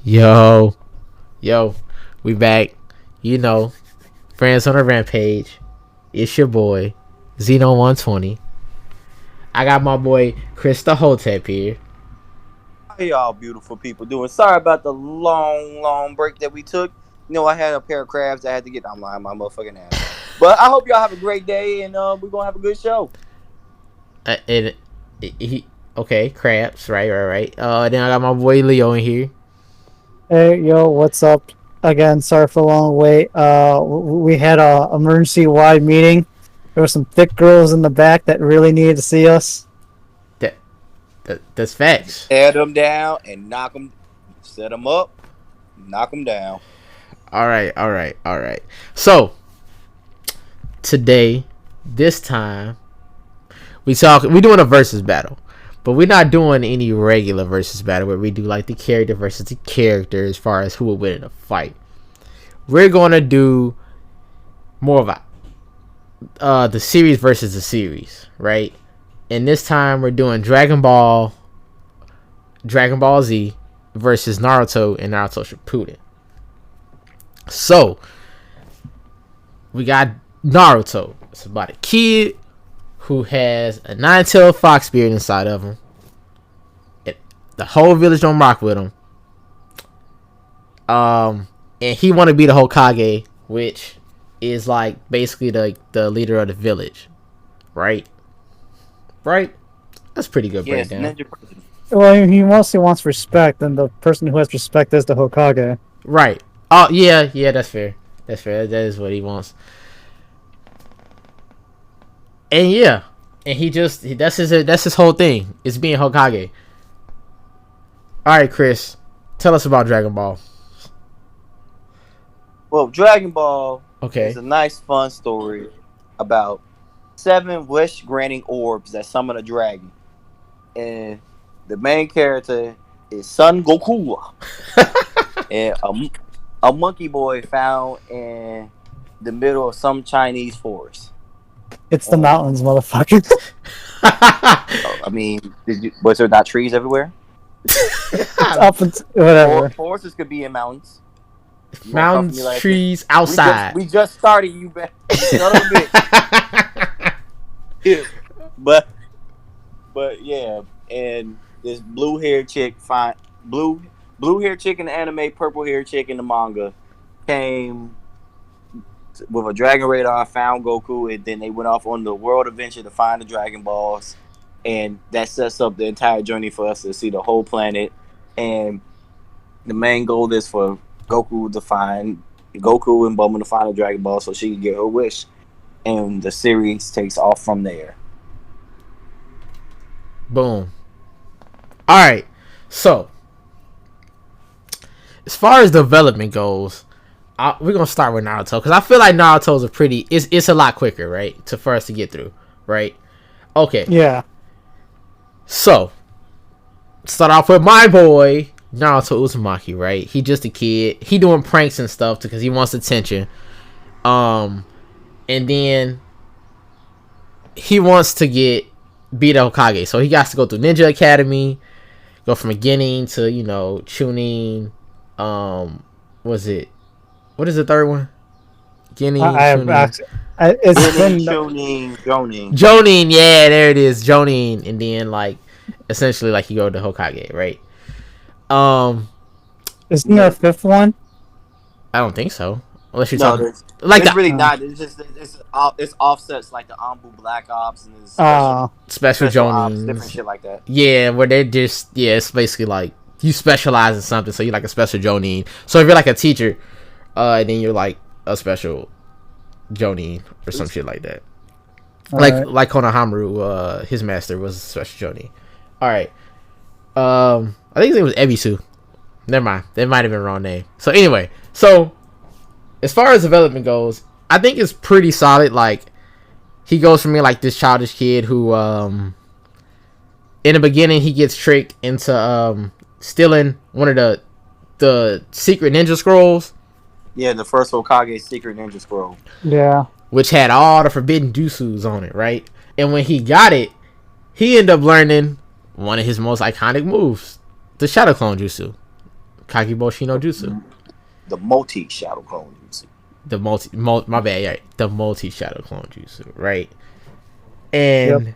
Yo, yo, we back. You know, friends on a rampage. It's your boy, Zeno120. I got my boy, Chris the Hotep here. How y'all beautiful people doing? Sorry about the long break that we took. I had a pair of crabs I had to get. I'm lying my motherfucking ass off. But I hope y'all have a great day, and we're going to have a good show. Okay, craps, right. Then I got my boy Leo in here. Hey, yo, what's up? Again, sorry for the long wait. We had a emergency wide meeting. There were some thick girls in the back that really needed to see us. That's facts. Tear them down and knock them. Set them up, knock them down. All right. So today, this time, we doing a versus battle. But we're not doing any regular versus battle where we do like the character versus the character as far as who will win in a fight. We're gonna do more of the series versus the series, right? And this time we're doing Dragon Ball Z versus Naruto and Naruto Shippuden. So we got Naruto. It's about a kid who has a nine-tailed fox spirit inside of him. The whole village don't rock with him. And he want to be the Hokage, which is like basically the leader of the village, right? Right? That's pretty good breakdown. Well, he mostly wants respect, and the person who has respect is the Hokage. Right. Oh, yeah, that's fair. That is what he wants. And yeah, and that's his whole thing. It's being Hokage. All right, Chris, tell us about Dragon Ball. Well, Dragon Ball Okay. is a nice, fun story about 7 wish-granting orbs that summon a dragon. And the main character is Son Goku. And a monkey boy found in the middle of some Chinese forest. It's the mountains, motherfucker. I mean, was there not trees everywhere? Up and whatever. Forests could be in mountains. Mountains, trees, outside. We just started, you bet. Son of a bitch. Yeah. But yeah, and this blue haired chick blue haired chick in the anime, purple haired chick in the manga came with a dragon radar, found Goku, and then they went off on the world adventure to find the Dragon Balls, and that sets up the entire journey for us to see the whole planet. And the main goal is for Goku and Bulma to find the Dragon Ball so she can get her wish, and the series takes off from there. Boom. All right. So, as far as development goes, we're gonna start with Naruto because I feel like Naruto's it's a lot quicker, right, for us to get through, right? Okay. Yeah. So, start off with my boy Naruto Uzumaki, right? He just a kid. He doing pranks and stuff because he wants attention. And then he wants to be the Hokage, so he got to go through Ninja Academy, go from beginning to Chunin. What is the third one? Jonin. Jonin, yeah, there it is, Jonin, and then essentially you go to Hokage, right? Isn't there a fifth one? I don't think so. Unless you're talking it's really not. It's just it's offsets like the Anbu Black Ops and special Jonin, different shit like that. Yeah, where they're it's basically like you specialize in something, so you're like a special Jonin. So if you're like a teacher, then you're like a special Jonin or some shit like that. Like Konohamaru, his master was a special Jonin. All right. I think his name was Ebisu. Never mind. That might have been the wrong name. So anyway, as far as development goes, I think it's pretty solid. He goes from being this childish kid who, in the beginning, he gets tricked into stealing one of the secret ninja scrolls. Yeah, the first Hokage secret ninja scroll. Yeah. Which had all the forbidden jutsus on it, right? And when he got it, he ended up learning one of his most iconic moves, the Shadow Clone Jutsu. Kakiboshi no Jutsu. The multi shadow clone jutsu. My bad, yeah, the multi shadow clone jutsu, right? And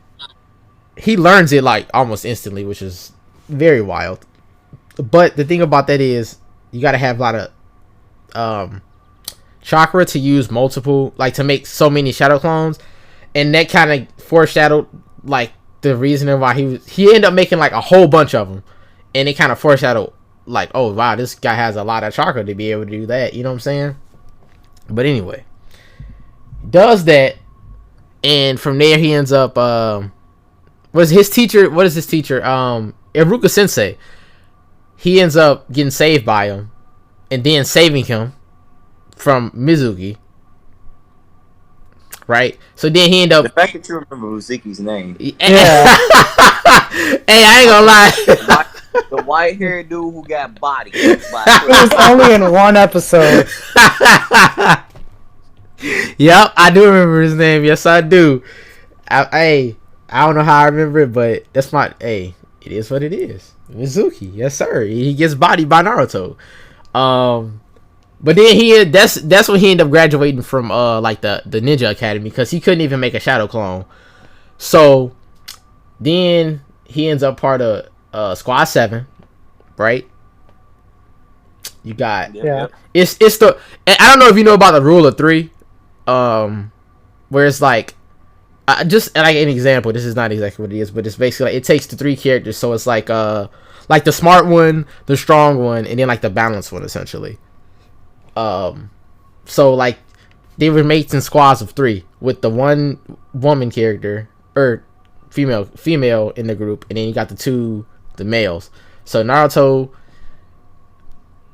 he learns it like almost instantly, which is very wild. But the thing about that is you got to have a lot of chakra to use multiple, like to make so many shadow clones, and that kind of foreshadowed like the reasoning why he ended up making like a whole bunch of them, and it kind of foreshadowed like, oh wow, this guy has a lot of chakra to be able to do that. You know what I'm saying? But anyway, does that, and from there he ends up what is his teacher? Iruka Sensei. He ends up getting saved by him, and then saving him from Mizuki. Right? So then he ended up. The fact that you remember Mizuki's name. Yeah. Hey, I ain't gonna lie. The white-haired dude who got bodied. It was only in one episode. Yep, I do remember his name. Yes, I do. I don't know how I remember it, but that's my. Hey, it is what it is. Mizuki, yes sir. He gets bodied by Naruto. But then that's when he ended up graduating from like the Ninja Academy, because he couldn't even make a shadow clone. So then he ends up part of Squad 7, right? You got it's the, I don't know if you know about the rule of 3, where it's like, just like an example. This is not exactly what it is, but it's basically like, it takes the 3 characters, so it's like the smart one, the strong one, and then like the balanced one essentially. So like they were mates in squads of 3 with the one woman character or female in the group, and then you got the males. So Naruto,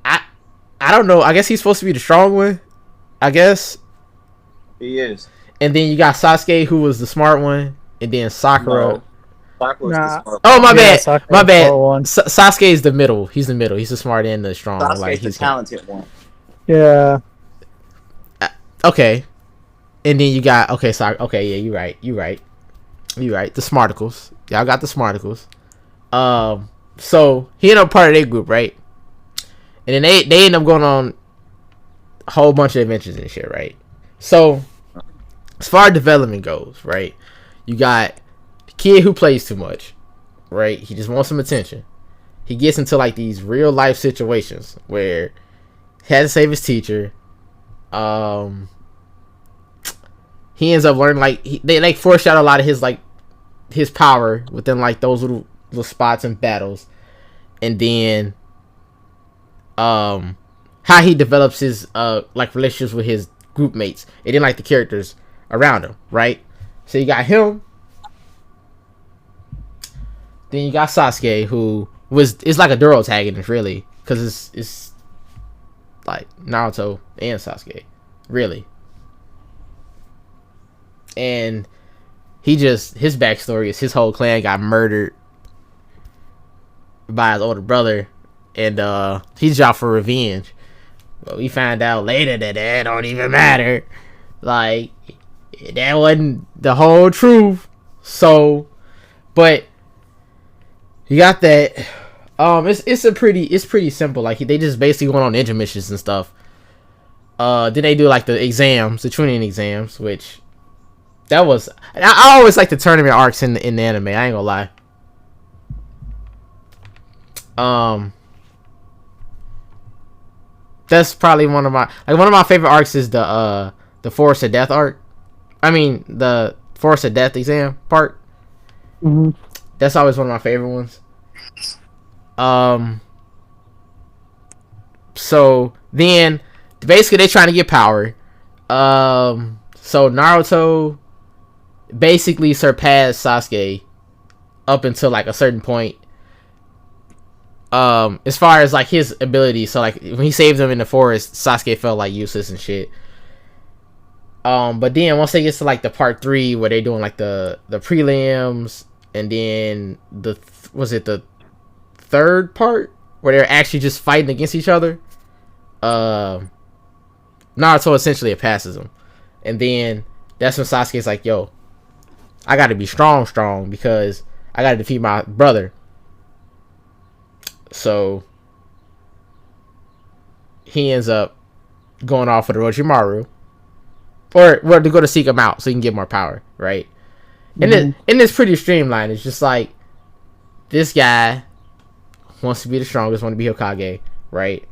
I don't know. I guess he's supposed to be the strong one. I guess he is. And then you got Sasuke, who was the smart one, and then Sakura. No. Sakura's the smart one. Oh my bad, Sakura's my bad. Sasuke is the middle. He's the middle. He's the smart and the strong. Sasuke's like the talented one. Yeah. Okay. And then you got okay, yeah, you're right. The Smarticles. Y'all got the Smarticles. So he ended up part of their group, right? And then they end up going on a whole bunch of adventures and shit, right? So as far as development goes, right? You got the kid who plays too much, right? He just wants some attention. He gets into like these real life situations where he had to save his teacher. He ends up learning like they like foreshadow a lot of his power within like those little spots and battles, and then how he develops his like relationships with his group mates, and then like the characters around him, right? So you got him, then you got Sasuke, who is like a dual antagonist really, because it's like Naruto and Sasuke, really. And his backstory is his whole clan got murdered by his older brother, and he's out for revenge. But we find out later that don't even matter. Like, that wasn't the whole truth. So, but you got that. It's pretty simple. Like, they just basically went on ninja missions and stuff. Then they do like the exams, the Chunin exams, which that was. I always like the tournament arcs in the anime. I ain't gonna lie. That's probably one of my favorite arcs is the Forest of Death arc. I mean the Forest of Death exam part. Mm-hmm. That's always one of my favorite ones. So then basically they trying to get power. So Naruto basically surpassed Sasuke up until like a certain point. As far as like his ability, so like when he saved him in the forest, Sasuke felt like useless and shit. But then once they get to like the part 3 where they're doing like the prelims, and then the third part where they're actually just fighting against each other, Naruto essentially passes him, and then that's when Sasuke's like, yo, I gotta be strong because I gotta defeat my brother. So he ends up going off with Orochimaru, or well, to go to seek him out so he can get more power, right? And it's pretty streamlined. It's just like this guy wants to be the strongest, want to be Hokage, right?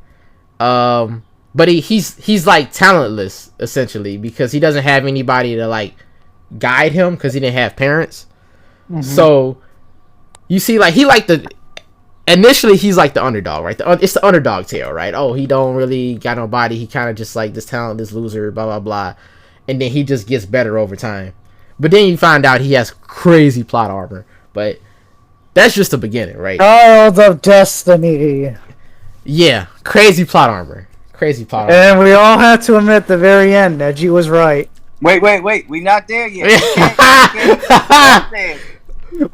But he's like talentless essentially because he doesn't have anybody to like guide him because he didn't have parents. So you see, like initially he's like the underdog, right? It's the underdog tale, right? Oh, he don't really got nobody. He kind of just like this talentless loser, blah blah blah, and then he just gets better over time. But then you find out he has crazy plot armor. But that's just the beginning, right? Child of Destiny. Yeah, crazy plot armor. Crazy plot armor. And we all have to admit, at the very end, Neji was right. Wait. We not there yet. You're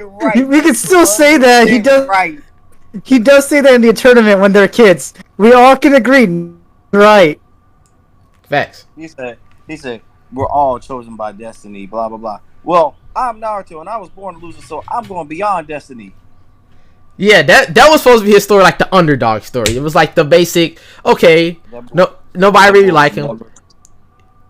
right. We can still say that he does. Right. He does say that in the tournament when they're kids. We all can agree, right? Facts. He said, we're all chosen by destiny, blah, blah, blah. Well, I'm Naruto, and I was born a loser, so I'm going beyond destiny. Yeah, that was supposed to be his story, like the underdog story. It was like the basic, okay, nobody really like him.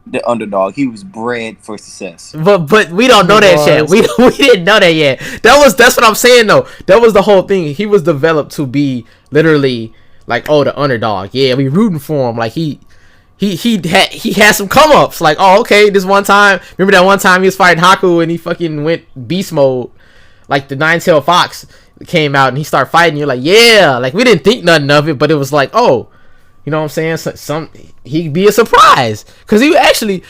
The underdog. He was bred for success. But we don't know that yet. We didn't know that yet. That's what I'm saying though. That was the whole thing. He was developed to be literally like, oh, the underdog. Yeah, we rooting for him. Like he had some come ups. Like, oh, okay, this one time. Remember that one time he was fighting Haku and he fucking went beast mode. Like the Nine-Tailed Fox came out and he started fighting. You're like, yeah. Like we didn't think nothing of it, but it was like, oh, you know what I'm saying? He'd be a surprise because he actually,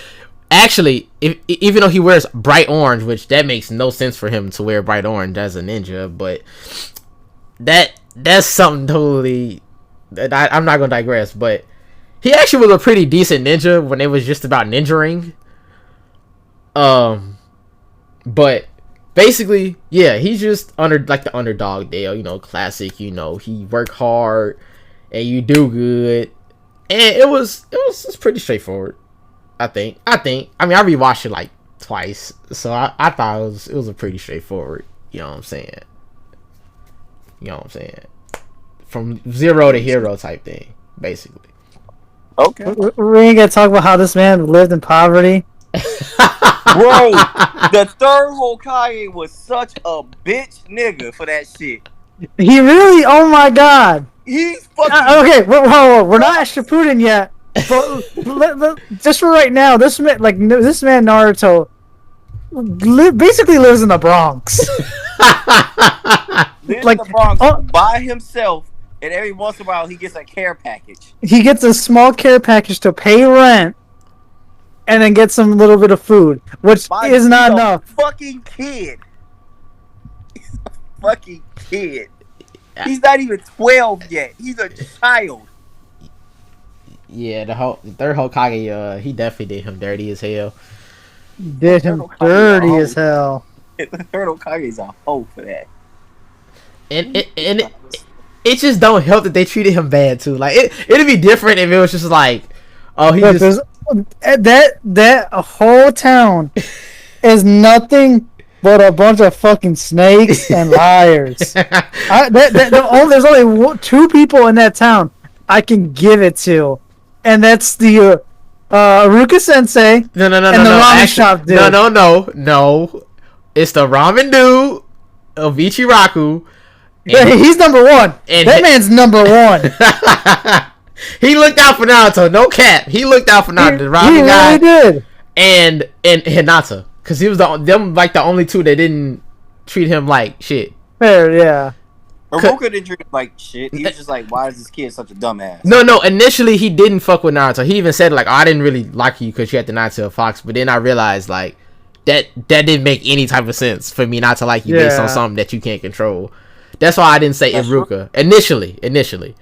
even though he wears bright orange, which that makes no sense for him to wear bright orange as a ninja, but that's something totally. I'm not gonna digress, but he actually was a pretty decent ninja when it was just about ninjaing. But basically, yeah, he's just the underdog Dale, you know, classic. You know, he work hard. And you do good, and it was pretty straightforward. I think. I mean, I rewatched it like twice, so I thought it was a pretty straightforward. You know what I'm saying? From zero to hero type thing, basically. Okay. We ain't gonna talk about how this man lived in poverty. Bro, the third Hokage was such a bitch nigga for that shit. He really? Oh my god. He's fucking... okay, whoa, we're not at Shippuden yet. But just for right now, this man Naruto basically lives in the Bronx. Lives in the Bronx by himself, and every once in a while he gets a care package. He gets a small care package to pay rent, and then get some little bit of food, which is not enough. Fucking kid. He's a fucking kid. He's not even 12 yet. He's a child. Yeah, the third Hokage, he definitely did him dirty as hell. Did him dirty as hell. The third Hokage's a hoe for that. And it just don't help that they treated him bad too. Like it'd be different if it was just like, oh, that whole town is nothing but a bunch of fucking snakes and liars. There's only two people in that town I can give it to, and that's the Ruka Sensei. No, and the ramen shop dude. No. It's the ramen dude of Ichiraku. Yeah, he's number one. And that man's number one. He looked out for Naruto. No cap. He looked out for Naruto. The ramen guy. He really did. And Hinata. Because he was the only two that didn't treat him like shit. Fair, yeah. Ruka didn't treat him like shit. He was just like, why is this kid such a dumbass? No. Initially, he didn't fuck with Naruto. He even said, like, oh, I didn't really like you because you had the Nine-Tailed Fox. But then I realized, like, that didn't make any type of sense for me not to like you based on something that you can't control. That's why I didn't say Iruka. Initially.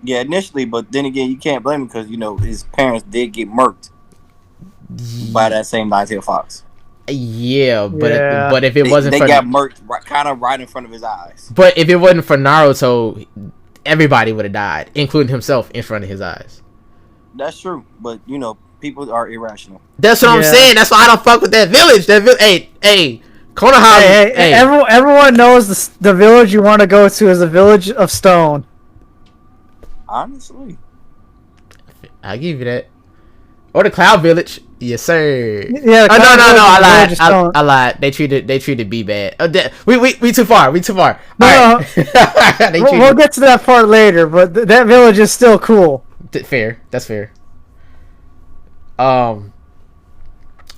Yeah, initially. But then again, you can't blame him because, you know, his parents did get murked by that same Nine-Tailed Fox. Yeah, but if it wasn't they for... They got murked kind of right in front of his eyes. But if it wasn't for Naruto, everybody would have died, including himself, in front of his eyes. That's true, but, you know, people are irrational. That's what I'm saying. That's why I don't fuck with that village. Hey, Konoha... Hey. Everyone knows the village you want to go to is the village of stone. Honestly, I give you that. Or the Cloud Village, yes sir. Yeah. Oh, no, I Just lied. don't. I lied. They treated B bad. Oh, we too far. We too far. No, All right. They We'll get to that part later, but that village is still cool. fair. That's fair. But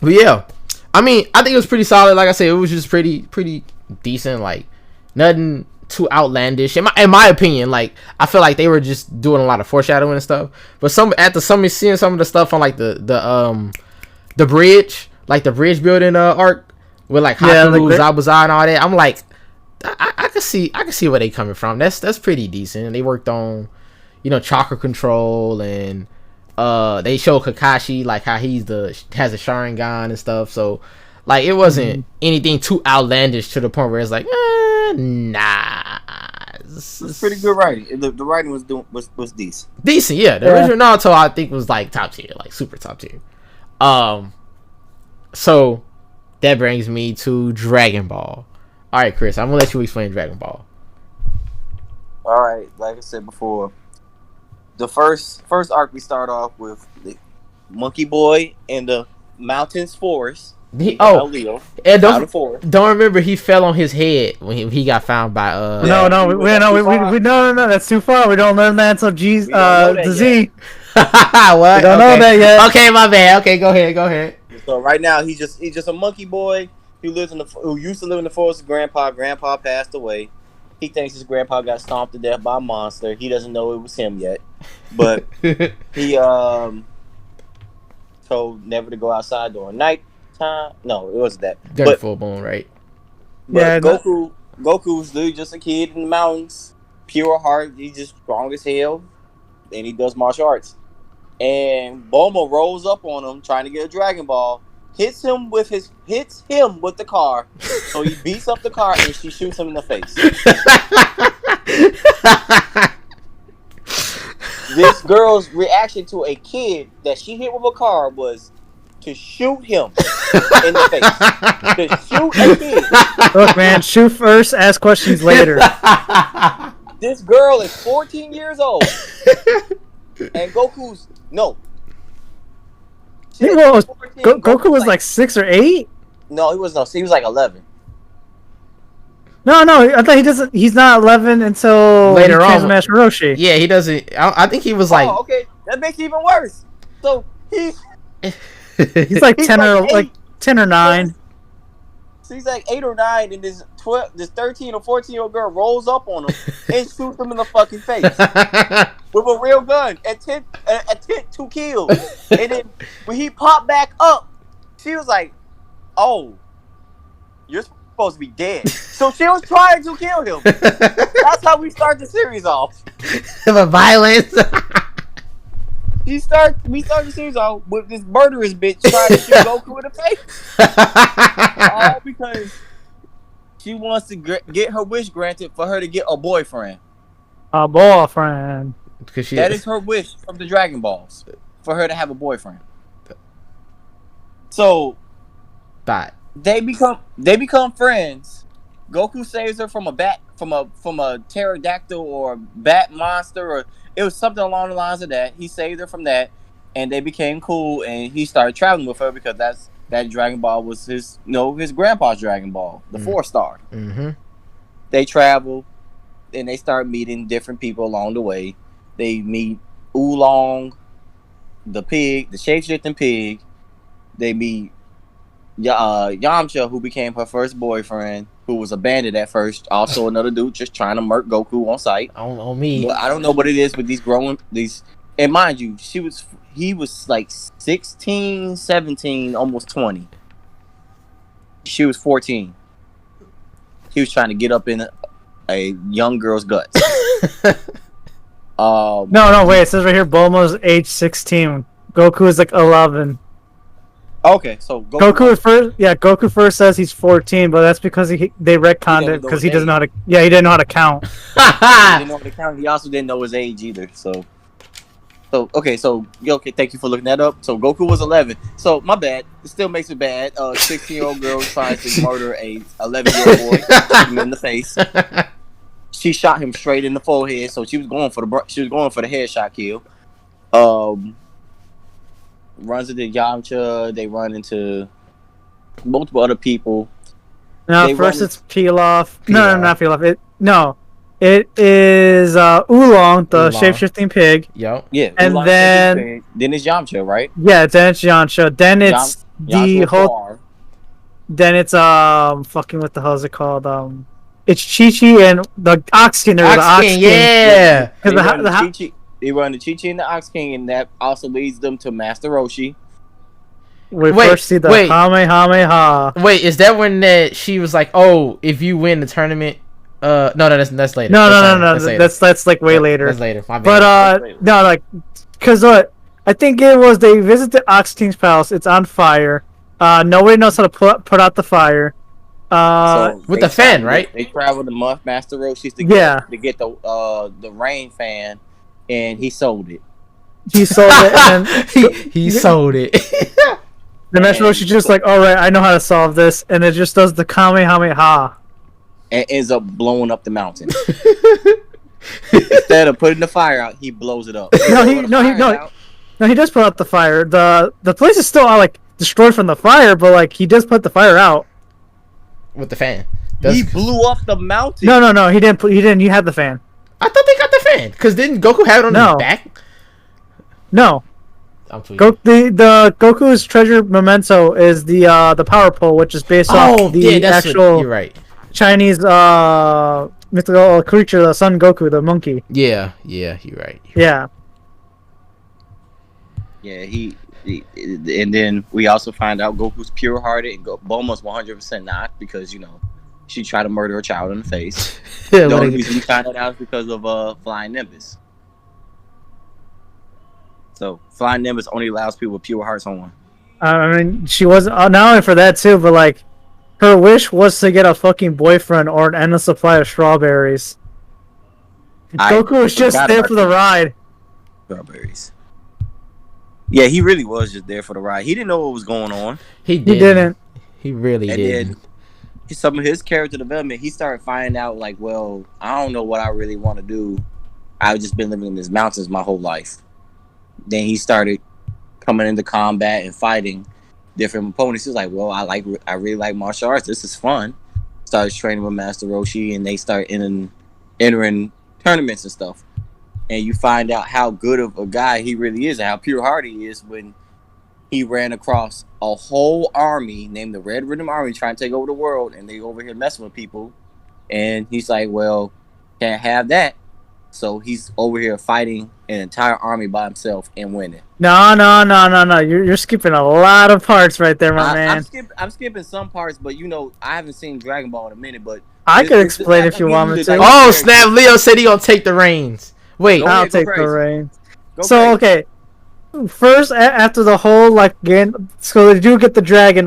yeah, I mean, I think it was pretty solid. Like I said, it was just pretty decent. Like nothing too outlandish in my opinion. Like I feel like they were just doing a lot of foreshadowing and stuff. But seeing some of the stuff on like the bridge, like the bridge building arc with like Haku, Zabuza and all that. I'm like, I can see where they coming from. That's pretty decent. They worked on, chakra control, and they showed Kakashi like how has a Sharingan and stuff. So like it wasn't anything too outlandish to the point where it's like, nah. It's pretty good writing. The writing was decent. Decent, yeah. The original Naruto I think was like top tier, like super top tier. So that brings me to Dragon Ball. All right, Chris, I'm gonna let you explain Dragon Ball. All right, like I said before, the first arc we start off with the Monkey Boy in the mountains forest. Leo, and don't remember he fell on his head when he got found by No, that's too far. We don't learn that until Z. What? We don't know that yet. Okay, my bad. Okay, go ahead. So right now he's just a monkey boy who used to live in the forest with grandpa. Grandpa passed away. He thinks his grandpa got stomped to death by a monster. He doesn't know it was him yet, but he told never to go outside during night time. No, it wasn't that. During full moon, right? But yeah, Goku's literally just a kid in the mountains, pure heart. He's just strong as hell, and he does martial arts. And Bulma rolls up on him trying to get a Dragon Ball, hits him with the car, so he beats up the car and she shoots him in the face. This girl's reaction to a kid that she hit with a car was to shoot him in the face. To shoot a kid. Look, man, shoot first, ask questions later. This girl is 14 years old, and Goku's no. Goku was like 6 or 8. No, he was like 11. No, I thought he's not 11 until later on. Master Roshi. Yeah, he doesn't. I think he was like. Oh, okay, that makes it even worse. So he's like 10 or 9. So he's like 8 or 9, and this 13 or 14-year-old girl rolls up on him and shoots him in the fucking face with a real gun. Attempt 2 kills. And then when he popped back up, she was like, "Oh, you're supposed to be dead." So she was trying to kill him. That's how we start the series off. The violence. We start the series off with this murderous bitch trying to shoot Goku in the face. All because she wants to get her wish granted for her to get a boyfriend. A boyfriend. That is her wish from the Dragon Balls, for her to have a boyfriend. So they become friends. Goku saves her from a pterodactyl or bat monster, or it was something along the lines of that. He saved her from that, and they became cool. And he started traveling with her because that Dragon Ball was his grandpa's Dragon Ball, the 4-star. Mm-hmm. They travel, and they start meeting different people along the way. They meet Oolong, the pig, the shape-shifting pig. They meet Yamcha, who became her first boyfriend, who was abandoned at first. Also another dude just trying to murk Goku on sight. On me. But I don't know what it is with these. And mind you, he was like 16, 17, almost 20. She was 14. He was trying to get up in a young girl's guts. No, wait. It says right here, Bulma's age 16. Goku is like 11. Okay, so Goku first says he's 14, but that's because they retconned it because he doesn't know how to. Yeah, he didn't know how to count. He didn't know how to count. He also didn't know his age either. So okay. Thank you for looking that up. So Goku was 11. So my bad. It still makes it bad. 16-year-old girl tries to murder a 11-year-old boy, shoot him in the face. she shot him straight in the forehead. So she was going for the headshot kill. Runs into Yamcha. They run into multiple other people. No, first it's Pilaf. No, not Pilaf. It is Oolong, the shape-shifting pig. Yep. Yeah. And then it's Yamcha, right? Yeah, then it's Yamcha. Then it's the whole. Then it's fucking what the hell is it called? It's Chi-Chi and the Ox King. Ox King, yeah. They run the Chi-Chi and the Ox King, and that also leads them to Master Roshi. We first see the Kamehameha. Wait, is that when she was like, "Oh, if you win the tournament"? No, that's later. No. That's like way later. That's later. My bad. But no, like, cause what I think it was they visit the Ox King's palace. It's on fire. Nobody knows how to put out the fire. So with the fan, right? They traveled to Master Roshi's to get the rain fan, and he sold it. He sold it, and he sold it. The Master Roshi's just like, all right, I know how to solve this, and it just does the Kamehameha. And ends up blowing up the mountain. Instead of putting the fire out, he blows it up. No, he does put out the fire. The place is still like destroyed from the fire, but like he does put the fire out with the fan. He blew up the mountain. No, he didn't. He didn't. You had the fan. I thought they got the fan because didn't Goku have it on his back? No. The Goku's treasure memento is the power pole, which is based off the actual. You're right. Chinese mythical creature, the Son Goku, the monkey. Yeah, you're right. Yeah. Yeah, he and then we also find out Goku's pure-hearted and Bulma's 100% not because, she tried to murder a child in the face. The only reason we find that out is because of Flying Nimbus. So, Flying Nimbus only allows people with pure hearts on one. I mean, she was not only for that, too, but, like, her wish was to get a fucking boyfriend or an endless supply of strawberries. Goku was just there for the ride. Strawberries. Yeah, he really was just there for the ride. He didn't know what was going on. He didn't. He really didn't. And then some of his character development, he started finding out, like, well, I don't know what I really want to do. I've just been living in these mountains my whole life. Then he started coming into combat and fighting different opponents. He was like, well, I really like martial arts. This is fun. Started training with Master Roshi, and they start entering tournaments and stuff. And you find out how good of a guy he really is and how pure-hearted he is when he ran across a whole army named the Red Rhythm Army trying to take over the world, and they over here messing with people. And he's like, well, can't have that. So he's over here fighting an entire army by himself and winning. No. You're skipping a lot of parts right there, my man. I'm skipping some parts, but I haven't seen Dragon Ball in a minute. But I could explain if you want me to. Oh snap! Leo said he gonna take the reins. Wait, I'll take the reins. So okay, first after the whole so they do get the dragon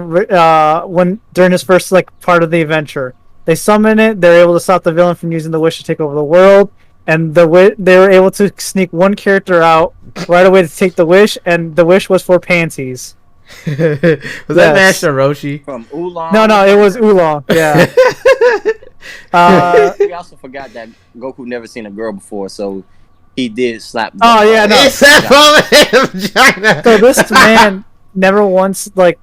during his first part of the adventure. They summon it. They're able to stop the villain from using the wish to take over the world. And they were able to sneak one character out right away to take the wish, and the wish was for panties. Was that Master Roshi? From Oolong? No, it was Oolong. Yeah. We also forgot that Goku never seen a girl before, so he did slap. Oh yeah, no. So this man never once the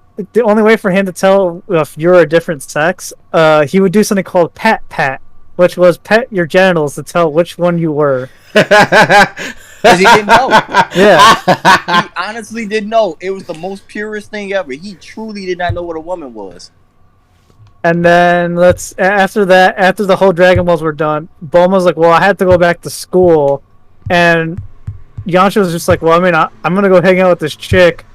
only way for him to tell if you're a different sex, he would do something called pat. Which was pet your genitals to tell which one you were. Because he didn't know. Yeah. He honestly didn't know. It was the most purest thing ever. He truly did not know what a woman was. And then after the whole Dragon Balls were done, Bulma's like, well, I had to go back to school. And Yamcha was just like, well, I mean, I'm going to go hang out with this chick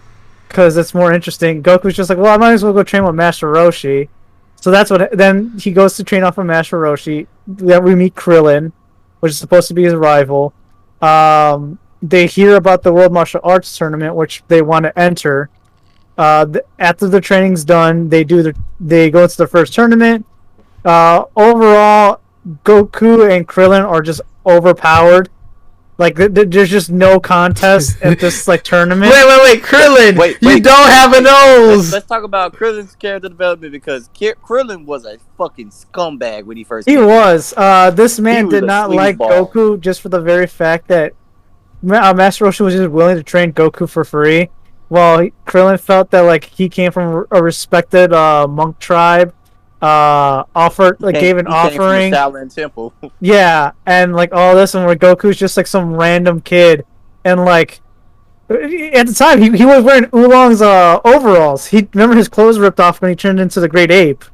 because it's more interesting. Goku's just like, well, I might as well go train with Master Roshi. So then he goes to train off of Master Roshi. Then we meet Krillin, which is supposed to be his rival. They hear about the World Martial Arts Tournament, which they want to enter. After the training's done, they go into the first tournament. Overall, Goku and Krillin are just overpowered. Like there's just no contest at this like tournament. Wait, Krillin! You don't have a nose! Let's talk about Krillin's character development because Krillin was a fucking scumbag when he first He came. was. This man was did a not like sleazeball. Goku just for the very fact that Master Roshi was just willing to train Goku for free, while Krillin felt that like he came from a respected monk tribe, gave an offering. Came from the Shaolin Temple. Yeah, and like all this, and where Goku's just like some random kid, and like at the time he was wearing Oolong's overalls. He remember his clothes ripped off when he turned into the Great Ape.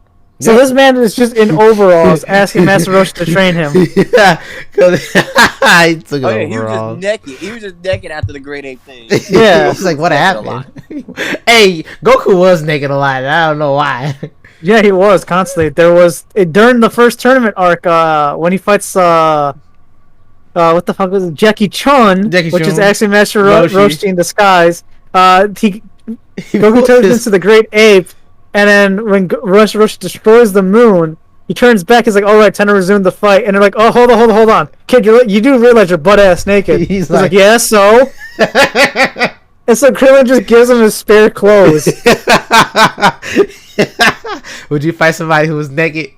So this man is just in overalls asking Master Roshi to train him. Yeah, because he took He was just naked. He was just naked after the Great Ape thing. Yeah, it's like what happened? Hey, Goku was naked a lot. I don't know why. Yeah, he was constantly. There was during the first tournament arc when he fights what the fuck was it? Jackie Chun, which is actually Master Roshi in disguise. Goku turns into the Great Ape, and then when Roshi destroys the moon, he turns back. He's like, "All right, time to resume the fight." And they're like, "Oh, hold on, kid, you do realize you're butt ass naked?" He's like, "Yeah, so." And so Krillin just gives him his spare clothes. Would you fight somebody who was naked?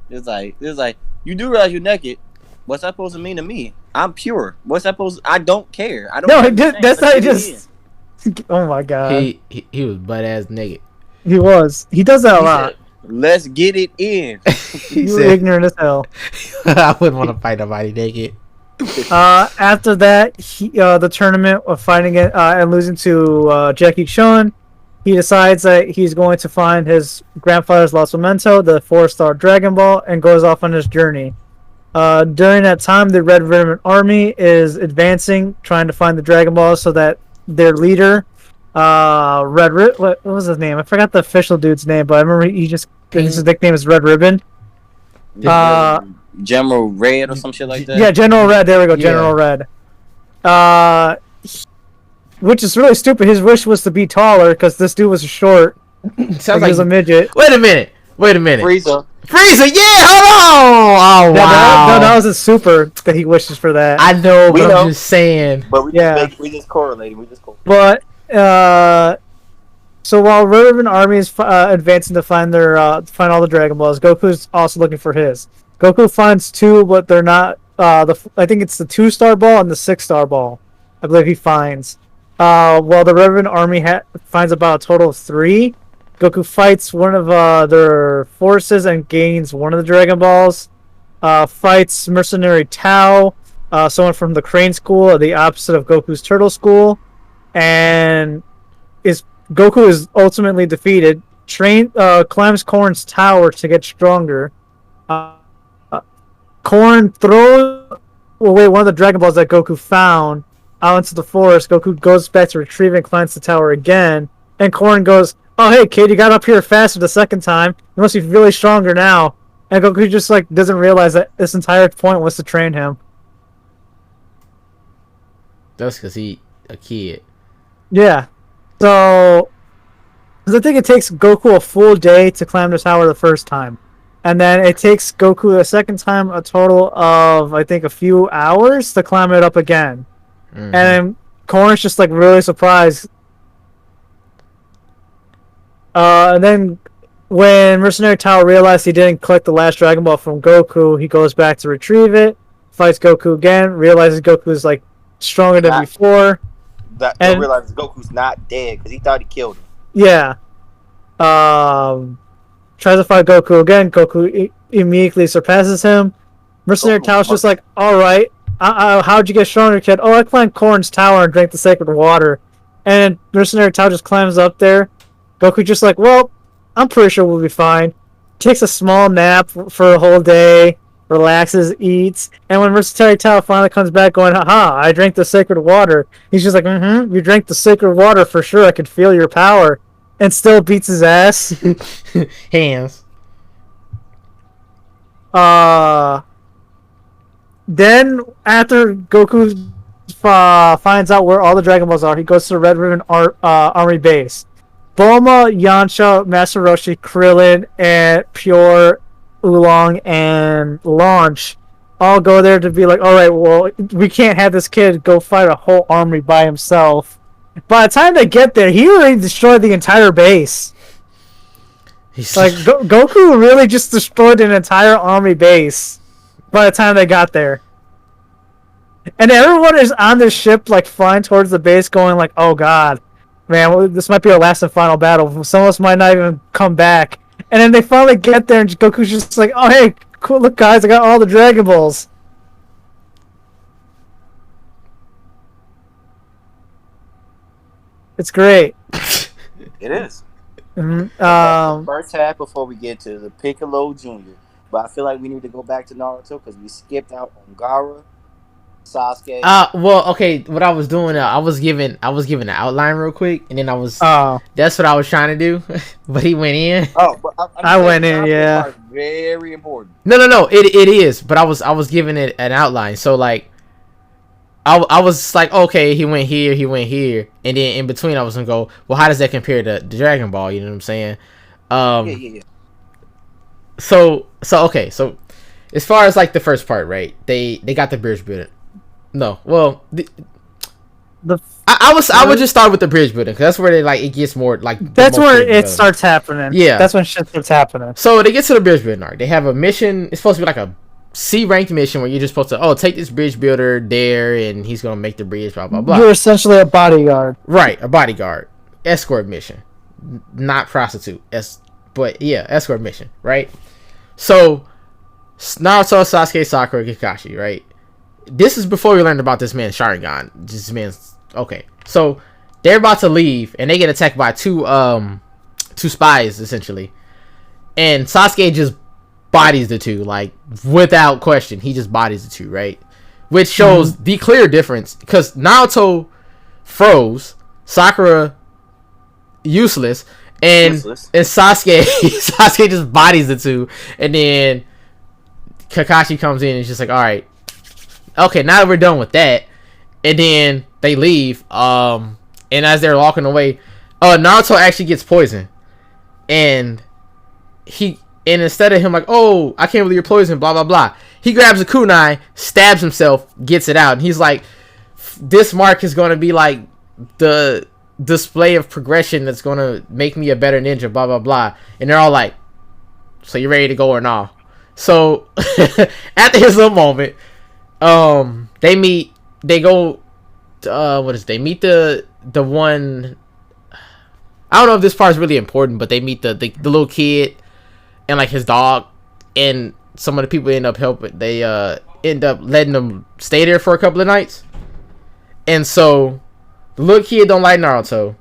It's like you do realize you're naked. What's that supposed to mean to me? I'm pure. What's that supposed? I don't care. I don't. No, that's not just. Oh my god. He was butt ass naked. He was. He does that a lot. Let's get it in. You ignorant as hell. I wouldn't want to fight nobody naked. After that, the tournament of fighting it and losing to Jackie Chun, he decides that he's going to find his grandfather's lost memento, the 4-star Dragon Ball, and goes off on his journey. During that time, the Red Ribbon Army is advancing, trying to find the Dragon Balls so that their leader, what was his name? I forgot the official dude's name, but I remember his nickname is Red Ribbon. General Red or some shit like that. Yeah, General Red. There we go, General Red. Which is really stupid. His wish was to be taller because this dude was short. Sounds like he was a midget. Wait a minute. Frieza, yeah, hold on. Oh, wow. No, that was a super that he wishes for that. I know, but I'm just saying. But we just correlated. But so while Red Ribbon Army is advancing to find find all the Dragon Balls, Goku's also looking for his. Goku finds 2, but they're not. I think it's the 2-star ball and the 6-star ball. I believe he finds. While the Red Ribbon Army finds about a total of 3. Goku fights one of their forces and gains one of the Dragon Balls. Fights Mercenary Tao, someone from the Crane School, the opposite of Goku's Turtle School, and Goku is ultimately defeated. Climbs Korn's tower to get stronger. Korn throws away one of the Dragon Balls that Goku found out into the forest. Goku goes back to retrieve and climbs the tower again. And Korn goes, "Oh, hey, kid, you got up here faster the second time. You must be really stronger now." And Goku just, doesn't realize that this entire point was to train him. That's because he's a kid. Yeah. So, I think it takes Goku a full day to climb the tower the first time. And then it takes Goku the second time a total of, I think, a few hours to climb it up again. Mm-hmm. And Korn's just, really surprised. And then when Mercenary Tao realized he didn't collect the last Dragon Ball from Goku, he goes back to retrieve it, fights Goku again, realizes Goku is, stronger than before. And realizes Goku's not dead because he thought he killed him. Yeah. Tries to fight Goku again. Goku immediately surpasses him. Mercenary Tao's just like, "Alright, how'd you get stronger, kid?" "Oh, I climbed Korn's tower and drank the sacred water." And Mercenary Tao just climbs up there. Goku just like, "Well, I'm pretty sure we'll be fine." Takes a small nap for a whole day, relaxes, eats, and when Mercenary Tao finally comes back going, "Haha, I drank the sacred water," he's just like, "You drank the sacred water for sure, I can feel your power." And still beats his ass. Hands. Then after Goku finds out where all the Dragon Balls are, he goes to the Red Ribbon Army base. Bulma, Yamcha, Master Roshi, Krillin, and Pure, Oolong, and Launch all go there to be like, all right, well, we can't have this kid go fight a whole army by himself. By the time they get there, he already destroyed the entire base. He's Like Goku really just destroyed an entire army base by the time they got there. And everyone is on this ship, like flying towards the base, going like, "Oh God, man, this might be our last and final battle. Some of us might not even come back." And then they finally get there, and Goku's just like, "Oh hey, cool, look guys, I got all the Dragon Balls." It's great. It is. Mm-hmm. First half before we get to the Piccolo Jr. But I feel like we need to go back to Naruto because we skipped out on Gaara, Sasuke. Well, okay. What I was doing, I was giving an outline real quick, and then I was. That's what I was trying to do, but he went in. Oh, but I went in, yeah. Very important. No. It is, but I was giving it an outline. So like, I was like, okay, he went here, and then in between, I was gonna go, well, how does that compare to the Dragon Ball? You know what I'm saying? Yeah. So okay, so as far as like the first part, right? They got the bridge building. No, well, I would just start with the bridge building because that's where they like it gets more like. That's where it starts happening. Yeah, that's when shit starts happening. So they get to the bridge building arc. They have a mission. It's supposed to be like a C ranked mission where you're just supposed to take this bridge builder there and he's gonna make the bridge. Blah blah blah. You're essentially a bodyguard. Right, a bodyguard, escort mission, not prostitute. But yeah, escort mission. Right. So Naruto, Sasuke, Sakura, Kakashi. Right. This is before we learned about this man's Sharingan. This man's okay. So they're about to leave, and they get attacked by two spies essentially, and Sasuke just bodies the two like without question. He just bodies the two, right? Which shows the clear difference because Naruto froze, Sakura useless, and Sasuke just bodies the two, and then Kakashi comes in and is just like, all right. Okay, now that we're done with that, and then they leave, and as they're walking away, Naruto actually gets poisoned, and instead of him like, oh, I can't believe you're poisoned, blah blah blah, he grabs a kunai, stabs himself, gets it out, and he's like, this mark is gonna be like the display of progression that's gonna make me a better ninja, blah blah blah, and they're all like, so you ready to go or not? So after his little moment. They meet the one, I don't know if this part is really important, but they meet the little kid and like his dog, and some of the people end up helping. They end up letting them stay there for a couple of nights, and so the little kid don't like Naruto.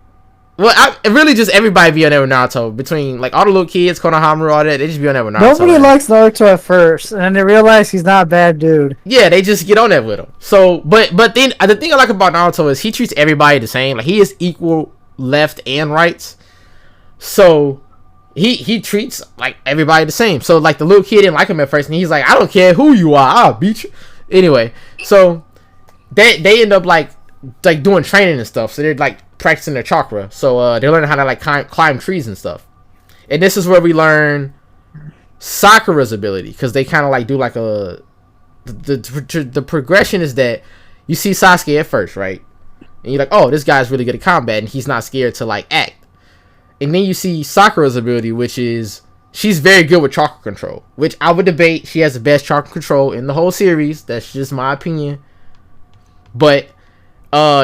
Well, really just everybody be on there with Naruto. Between like all the little kids, Konohamaru, all that, they just be on there with Naruto. Nobody likes Naruto at first, and then they realize he's not a bad dude. Yeah, they just get on there with him. So, but then the thing I like about Naruto is he treats everybody the same. Like he is equal left and rights. So he treats like everybody the same. So like the little kid didn't like him at first, and he's like, I don't care who you are, I'll beat you. Anyway, so they end up like doing training and stuff. So they're like practicing their chakra. So they're learning how to like climb trees and stuff. And this is where we learn Sakura's ability, because they kind of like do like the progression is that you see Sasuke at first, right? And you're like, oh, this guy's really good at combat, and he's not scared to like act. And then you see Sakura's ability, which is she's very good with chakra control, which I would debate she has the best chakra control in the whole series. That's just my opinion. But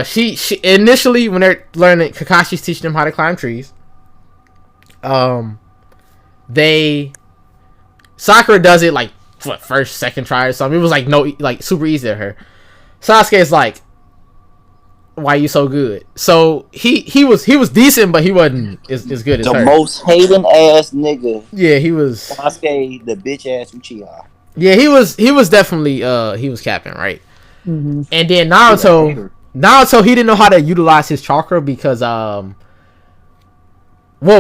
she initially, when they're learning, Kakashi's teaching them how to climb trees. Sakura does it like first, second try or something. It was like super easy to her. Sasuke's like, why you so good? So he was decent, but he wasn't as good as her. The most hating ass nigga. Yeah, he was. Sasuke, the bitch ass Uchiha. Yeah, he was definitely he was capping, right? Mm-hmm. And then Naruto, he didn't know how to utilize his chakra because well,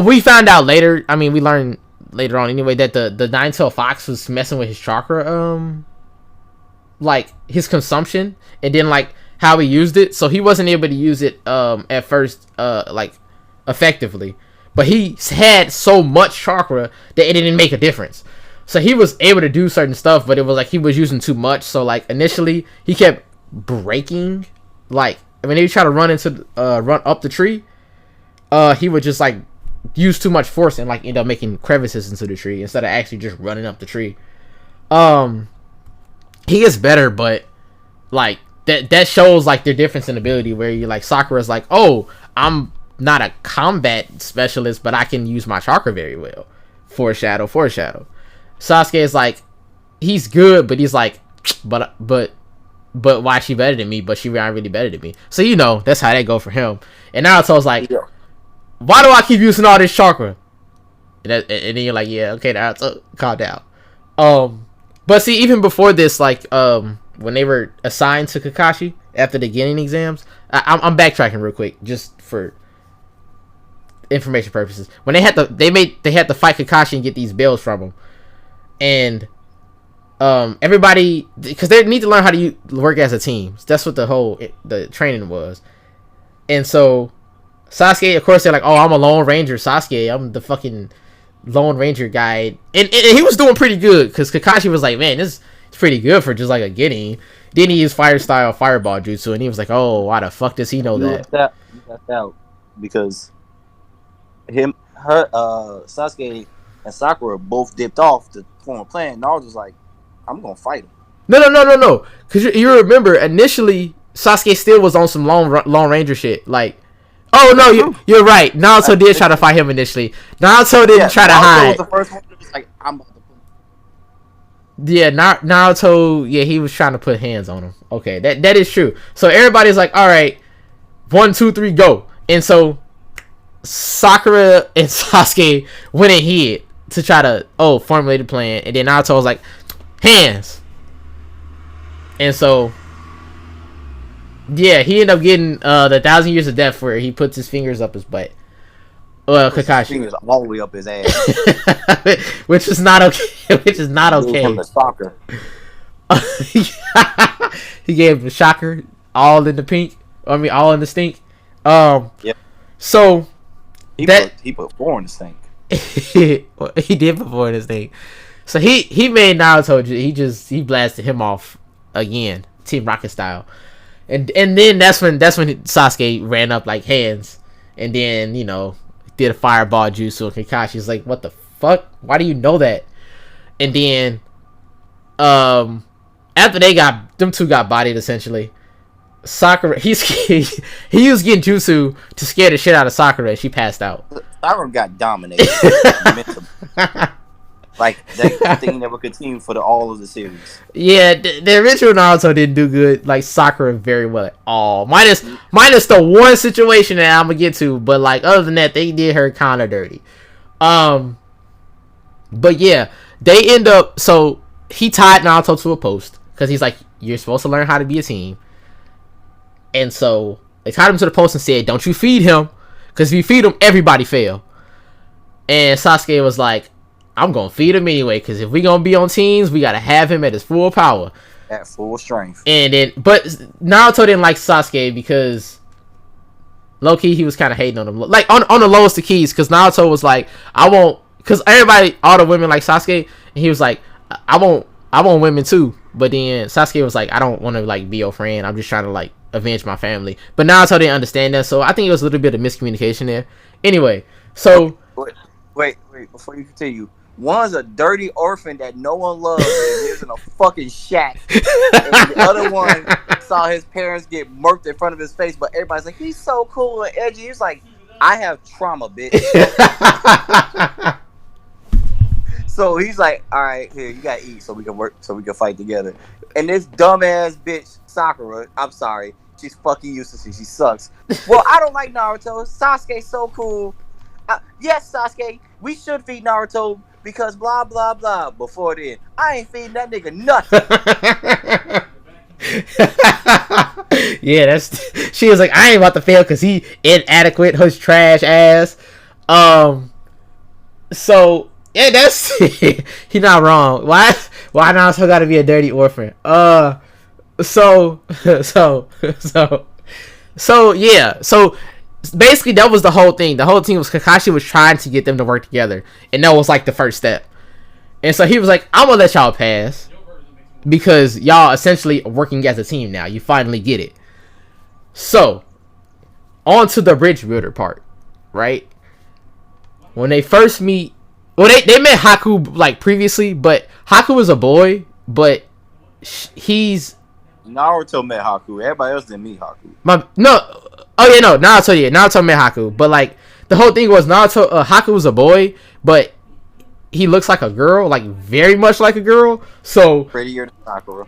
we found out later. I mean, we learned later on anyway that the Nine-Tailed Fox was messing with his chakra, like his consumption, and then like how he used it. So he wasn't able to use it at first like effectively, but he had so much chakra that it didn't make a difference. So he was able to do certain stuff, but it was like he was using too much. So like initially he kept breaking. Like when he tried to run up the tree, he would just like use too much force and like end up making crevices into the tree instead of actually just running up the tree. He gets better, but like that shows like their difference in ability. Where you like Sakura's like, oh, I'm not a combat specialist, but I can use my chakra very well. Foreshadow. Sasuke is like, he's good, but he's like, but why she better than me? But she not really better than me. So you know that's how that go for him. And Naruto's like, why do I keep using all this chakra? And then you're like, yeah, okay, Naruto, calm down. But see, even before this, like, when they were assigned to Kakashi after the Genin exams, I'm backtracking real quick just for information purposes. When they had to fight Kakashi and get these bells from him, and everybody, because they need to learn how to work as a team. That's what the training was. And so Sasuke, of course, they're like, oh, I'm a Lone Ranger. Sasuke, I'm the fucking Lone Ranger guy. And he was doing pretty good, because Kakashi was like, man, this is pretty good for just like a Genin. Then he used fire style fireball jutsu, and he was like, oh, why the fuck does he know that? You left out because Sasuke and Sakura both dipped off to form a plan. Naruto was like, I'm gonna fight him. No. Because you remember, initially, Sasuke still was on some Lone Ranger shit. Like, oh, no, you're right. Naruto did try to fight him initially. Naruto didn't try to hide. Was the first one that was like, I'm about to put... Yeah, Naruto, yeah, he was trying to put hands on him. Okay, that is true. So everybody's like, all right, 1, 2, 3, go. And so Sakura and Sasuke went ahead to try to formulate a plan, and then Naruto was like, hands. And so yeah, he ended up getting the 1,000 years of death, where he puts his fingers up his butt. Well, Kakashi, his fingers all the way up his ass, which is not okay. From the soccer. He gave him a shocker, all in the pink. I mean, all in the stink. Yep. So he put 4 in the stink. He did put 4 in his thing. So he made Naruto. He blasted him off again, Team Rocket style. And then that's when Sasuke ran up like hands, and then did a fireball jutsu. And Kakashi's like, what the fuck? Why do you know that? And then after them two got bodied essentially, Sakura he was getting jutsu to scare the shit out of Sakura, and she passed out. Sakura got dominated. Like that thing that would continue for all of the series. Yeah, the original Naruto didn't do good like Sakura very well at all. Minus the one situation that I'm gonna get to, but like other than that, they did her kind of dirty. But yeah, they end up. So he tied Naruto to a post because he's like, you're supposed to learn how to be a team. And so they tied him to the post and said, don't you feed him, because if you feed him, everybody fail. And Sasuke was like, I'm gonna feed him anyway, because if we gonna be on teams, we gotta have him at his full power, at full strength. And then, but Naruto didn't like Sasuke because low key he was kind of hating on him, like on the lowest of keys. Because Naruto was like, I won't, because all the women like Sasuke, and he was like, I want women too. But then Sasuke was like, I don't want to like be your friend. I'm just trying to like avenge my family. But Naruto didn't understand that, so I think it was a little bit of miscommunication there. Anyway, so wait, before you continue. One's a dirty orphan that no one loves and lives in a fucking shack. And the other one saw his parents get murked in front of his face, but everybody's like, he's so cool and edgy. He's like, I have trauma, bitch. So he's like, all right, here, you gotta eat so we can work, so we can fight together. And this dumbass bitch, Sakura, I'm sorry, she's fucking useless and she sucks. Well, I don't like Naruto. Sasuke's so cool. Yes, Sasuke, we should feed Naruto because blah, blah, blah. Before then, I ain't feeding that nigga nothing. Yeah, she was like, I ain't about to fail because he inadequate, his trash ass. So yeah, that's he not wrong. Why Naruto gotta be a dirty orphan? So yeah, so basically that was the whole thing. The whole thing was Kakashi was trying to get them to work together, and that was like the first step. And so he was like, I'm gonna let y'all pass because y'all essentially are working as a team now. You finally get it. So, on to the bridge builder part, right? When they first meet, well, they met Haku like previously, but Haku was a boy, but he's Naruto met Haku. Everybody else didn't meet Haku. Naruto met Haku, but like the whole thing was Haku was a boy, but he looks like a girl, like very much like a girl. So prettier than Sakura.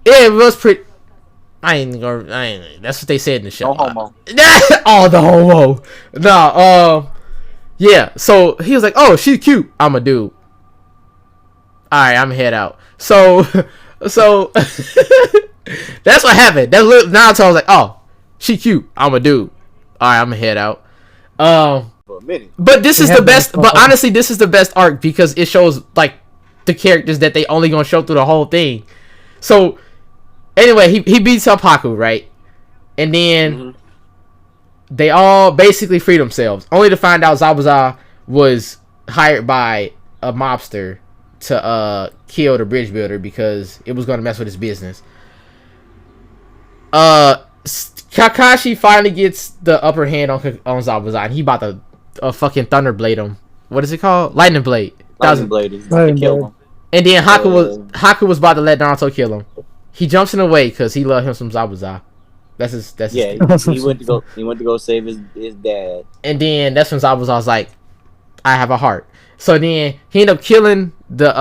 Yeah, it was pretty. That's what they said in the show. No homo. Oh, the homo. No, yeah. So he was like, "Oh, she's cute. I'm a dude. All right, I'm head out." So that's what happened. Naruto was like, "Oh, she cute. I'm a dude. All right, I'm head out." For a minute. But this is the best. But honestly, this is the best arc because it shows like the characters that they only gonna show through the whole thing. So anyway, he beats up Haku, right? And then they all basically free themselves, only to find out Zabuza was hired by a mobster to kill the bridge builder because it was gonna mess with his business. Kakashi finally gets the upper hand on Zabuza, and he about to fucking thunder blade him. What is it called? Lightning blade. Lightning blade. He's about to kill him. And then Haku was about to let Naruto kill him. He jumps in the way because he loved him some Zabuza. That's his he went to go save his dad. And then that's when Zabuza was like, I have a heart. So then he ended up killing the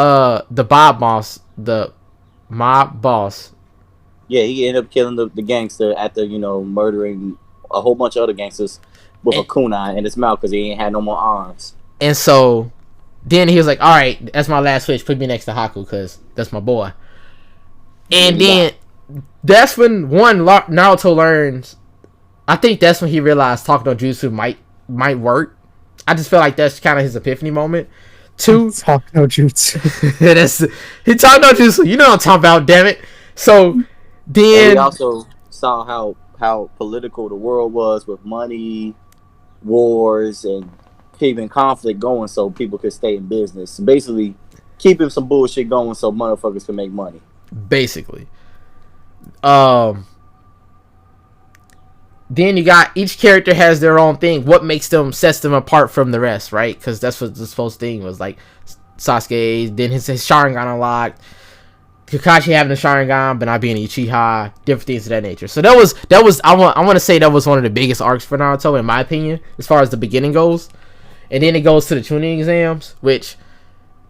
mob boss. Yeah, he ended up killing the gangster after, murdering a whole bunch of other gangsters with a kunai in his mouth because he ain't had no more arms. And so then he was like, all right, that's my last wish. Put me next to Haku because that's my boy. And then that's when Naruto learns. I think that's when he realized talk no jutsu might work. I just feel like that's kind of his epiphany moment. 2, talk no jutsu. He talk no jutsu. You know what I'm talking about, damn it. So then we also saw how political the world was with money, wars, and keeping conflict going so people could stay in business. So basically, keeping some bullshit going so motherfuckers can make money. Basically. Then you got each character has their own thing. What sets them apart from the rest, right? Because that's what the supposed thing was like. Sasuke, then his Sharingan unlocked. Kakashi having a Sharingan, but not being a Uchiha. Different things of that nature. So that was I want to say that was one of the biggest arcs for Naruto in my opinion, as far as the beginning goes. And then it goes to the tuning exams, which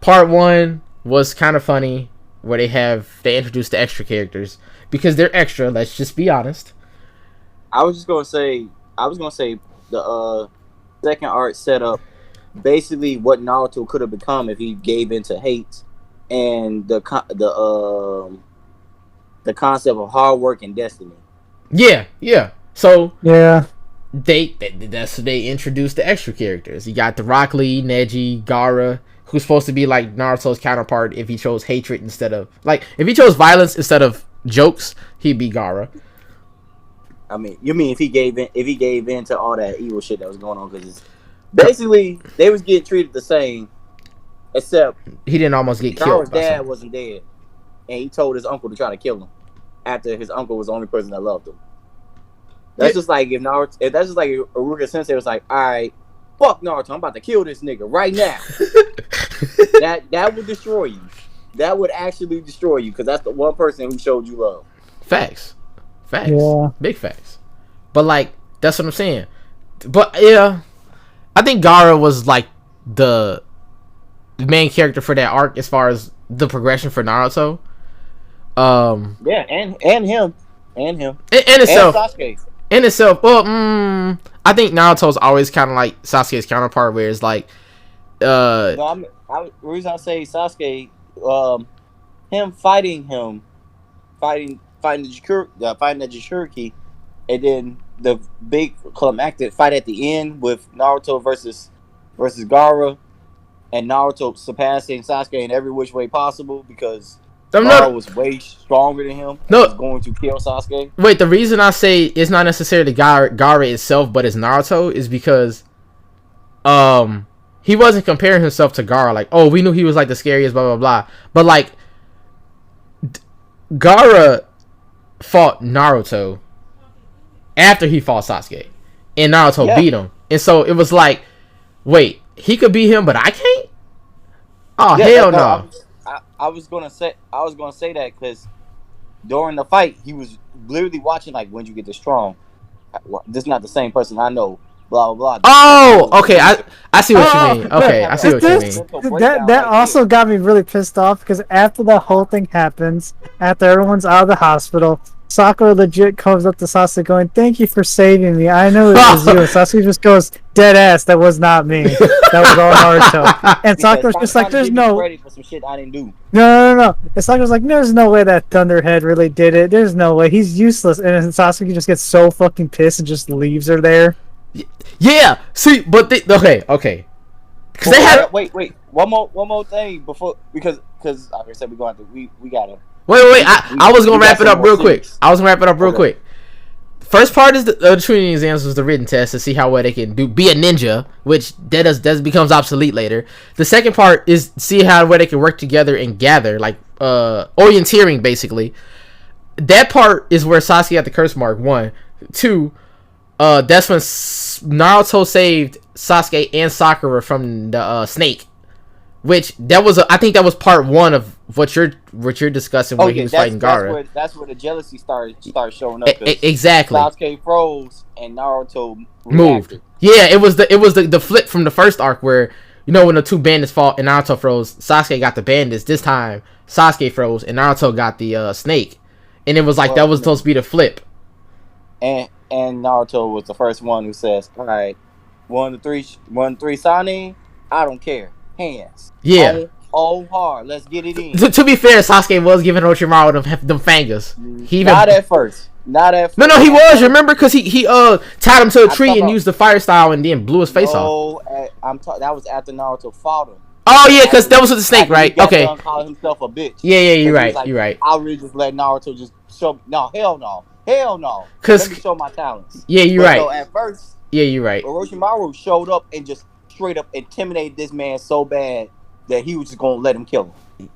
part 1 was kind of funny, where they introduced the extra characters because they're extra. Let's just be honest. I was gonna say the second arc set up basically what Naruto could have become if he gave into hate and the concept of hard work and destiny. Yeah. So yeah, they introduced the extra characters. You got the Rock Lee, Neji, Gaara, who's supposed to be like Naruto's counterpart if he chose hatred instead of if he chose violence instead of jokes, he'd be Gaara. I mean, you mean if he gave in to all that evil shit that was going on, because basically they was getting treated the same, except he didn't almost get killed. Gaara's dad wasn't dead, and he told his uncle to try to kill him after his uncle was the only person that loved him. That's just like if Aruka Sensei was like, all right, fuck Naruto, I'm about to kill this nigga right now. that would destroy you. That would actually destroy you because that's the one person who showed you love. Facts. Yeah. Big facts. But that's what I'm saying. But yeah, I think Gaara was the main character for that arc as far as the progression for Naruto. Yeah, and him. And itself. Sasuke. In itself, well, I think Naruto's always kind of like Sasuke's counterpart, where it's the reason I say Sasuke, him fighting the Jinchuriki, and then the big climactic fight at the end with Naruto versus Gaara, and Naruto surpassing Sasuke in every which way possible because Gaara was way stronger than him. No, was going to kill Sasuke. Wait, the reason I say it's not necessarily Gaara itself, but it's Naruto is because he wasn't comparing himself to Gaara. Like, oh, we knew he was like the scariest, blah blah blah. But like, Gaara fought Naruto after he fought Sasuke, and Naruto beat him. And so it was like, wait, he could beat him, but I can't. Oh hell no! I was gonna say that because during the fight he was literally watching like, when you get this strong. This is not the same person I know. Blah blah blah. Oh, okay. I see what you mean. Okay, I see what you mean. That also got me really pissed off because after the whole thing happens, after everyone's out of the hospital, Sakura legit comes up to Sasuke going, "Thank you for saving me. I know it was you." And Sasuke just goes, "Dead ass. That was not me. That was all Naruto." And Sakura's just like, "There's no credit for some shit I didn't do." No. And Sakura's like, "There's no way that Thunderhead really did it. There's no way. He's useless." And Sasuke just gets so fucking pissed and just leaves her there. Yeah. See, but okay. Because they had wait. One more thing before, because like I said, we gotta. Wait. I was gonna wrap it up real quick. First part is the training exams was the written test to see how well they can be a ninja, which that becomes obsolete later. The second part is see how well they can work together and gather, like orienteering basically. That part is where Sasuke got the curse mark. 1, 2. That's when Naruto saved Sasuke and Sakura from the snake. Which I think that was part 1 of what you're discussing when he was fighting Gaara. That's where the jealousy started showing up. Exactly. Sasuke froze and Naruto moved. Reacted. Yeah, it was the flip from the first arc where, you know, when the two bandits fought and Naruto froze, Sasuke got the bandits. This time Sasuke froze and Naruto got the snake, and it was like that was supposed to be the flip. And Naruto was the first one who says, "All right, 1 to 3, Sane. I don't care. Hands. Yeah. Oh hard. Let's get it in." To be fair, Sasuke was giving Orochimaru them fingers. Not at first. No, he was. Remember, because he tied him to a tree and used the fire style and then blew his face off. That was after Naruto fought him. Oh yeah, because that was with the snake, right? He okay. Calling himself a bitch. Yeah, you're right. You're right. I really just let Naruto just show. No, hell no. Let me show my talents. Yeah, you're right. So at first, yeah, you're right. Orochimaru showed up and just straight up intimidated this man so bad that he was just gonna let him kill him.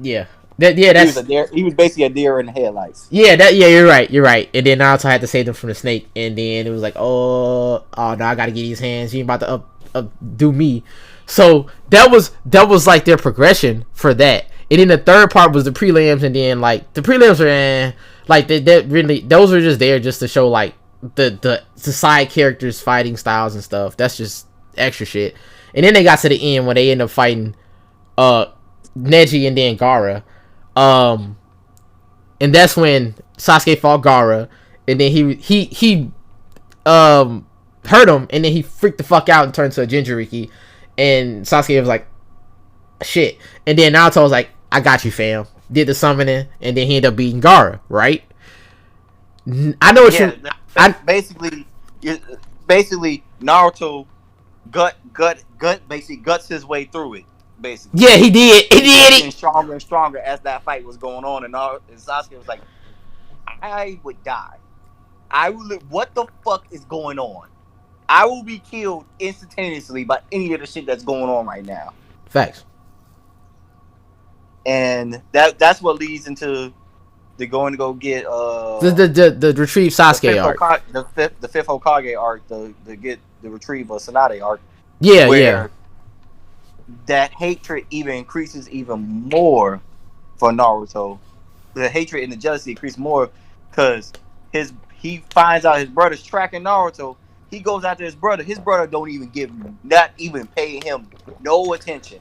Yeah. He was basically a deer in the headlights. Yeah, you're right. And then Naruto had to save them from the snake, and then it was like, oh no, I gotta get these hands. You ain't about to do me. So that was like their progression for that. And then the third part was the prelims, and then like the prelims were like that really, those were just there just to show like the side characters fighting styles and stuff. That's just extra shit. And then they got to the end when they end up fighting Neji and then Gaara. And that's when Sasuke fought Gaara, and then he hurt him, and then he freaked the fuck out and turned to a Jinchuriki, and Sasuke was like, shit. And then Naruto was like, I got you, fam. Did the summoning, and then he ended up beating Gaara, right? I know what basically Naruto basically guts his way through it. Basically, yeah, he did. Getting stronger and stronger as that fight was going on, and Sasuke was like, "I would die. What the fuck is going on? I will be killed instantaneously by any of the shit that's going on right now." Facts. And that's what leads into the going to go get the retrieve Sasuke arc, the fifth Hokage arc, the retrieve of Tsunade arc. Yeah. That hatred even increases even more for Naruto. The hatred and the jealousy increase more because he finds out his brother's tracking Naruto. He goes after his brother. His brother don't even not even pay him no attention,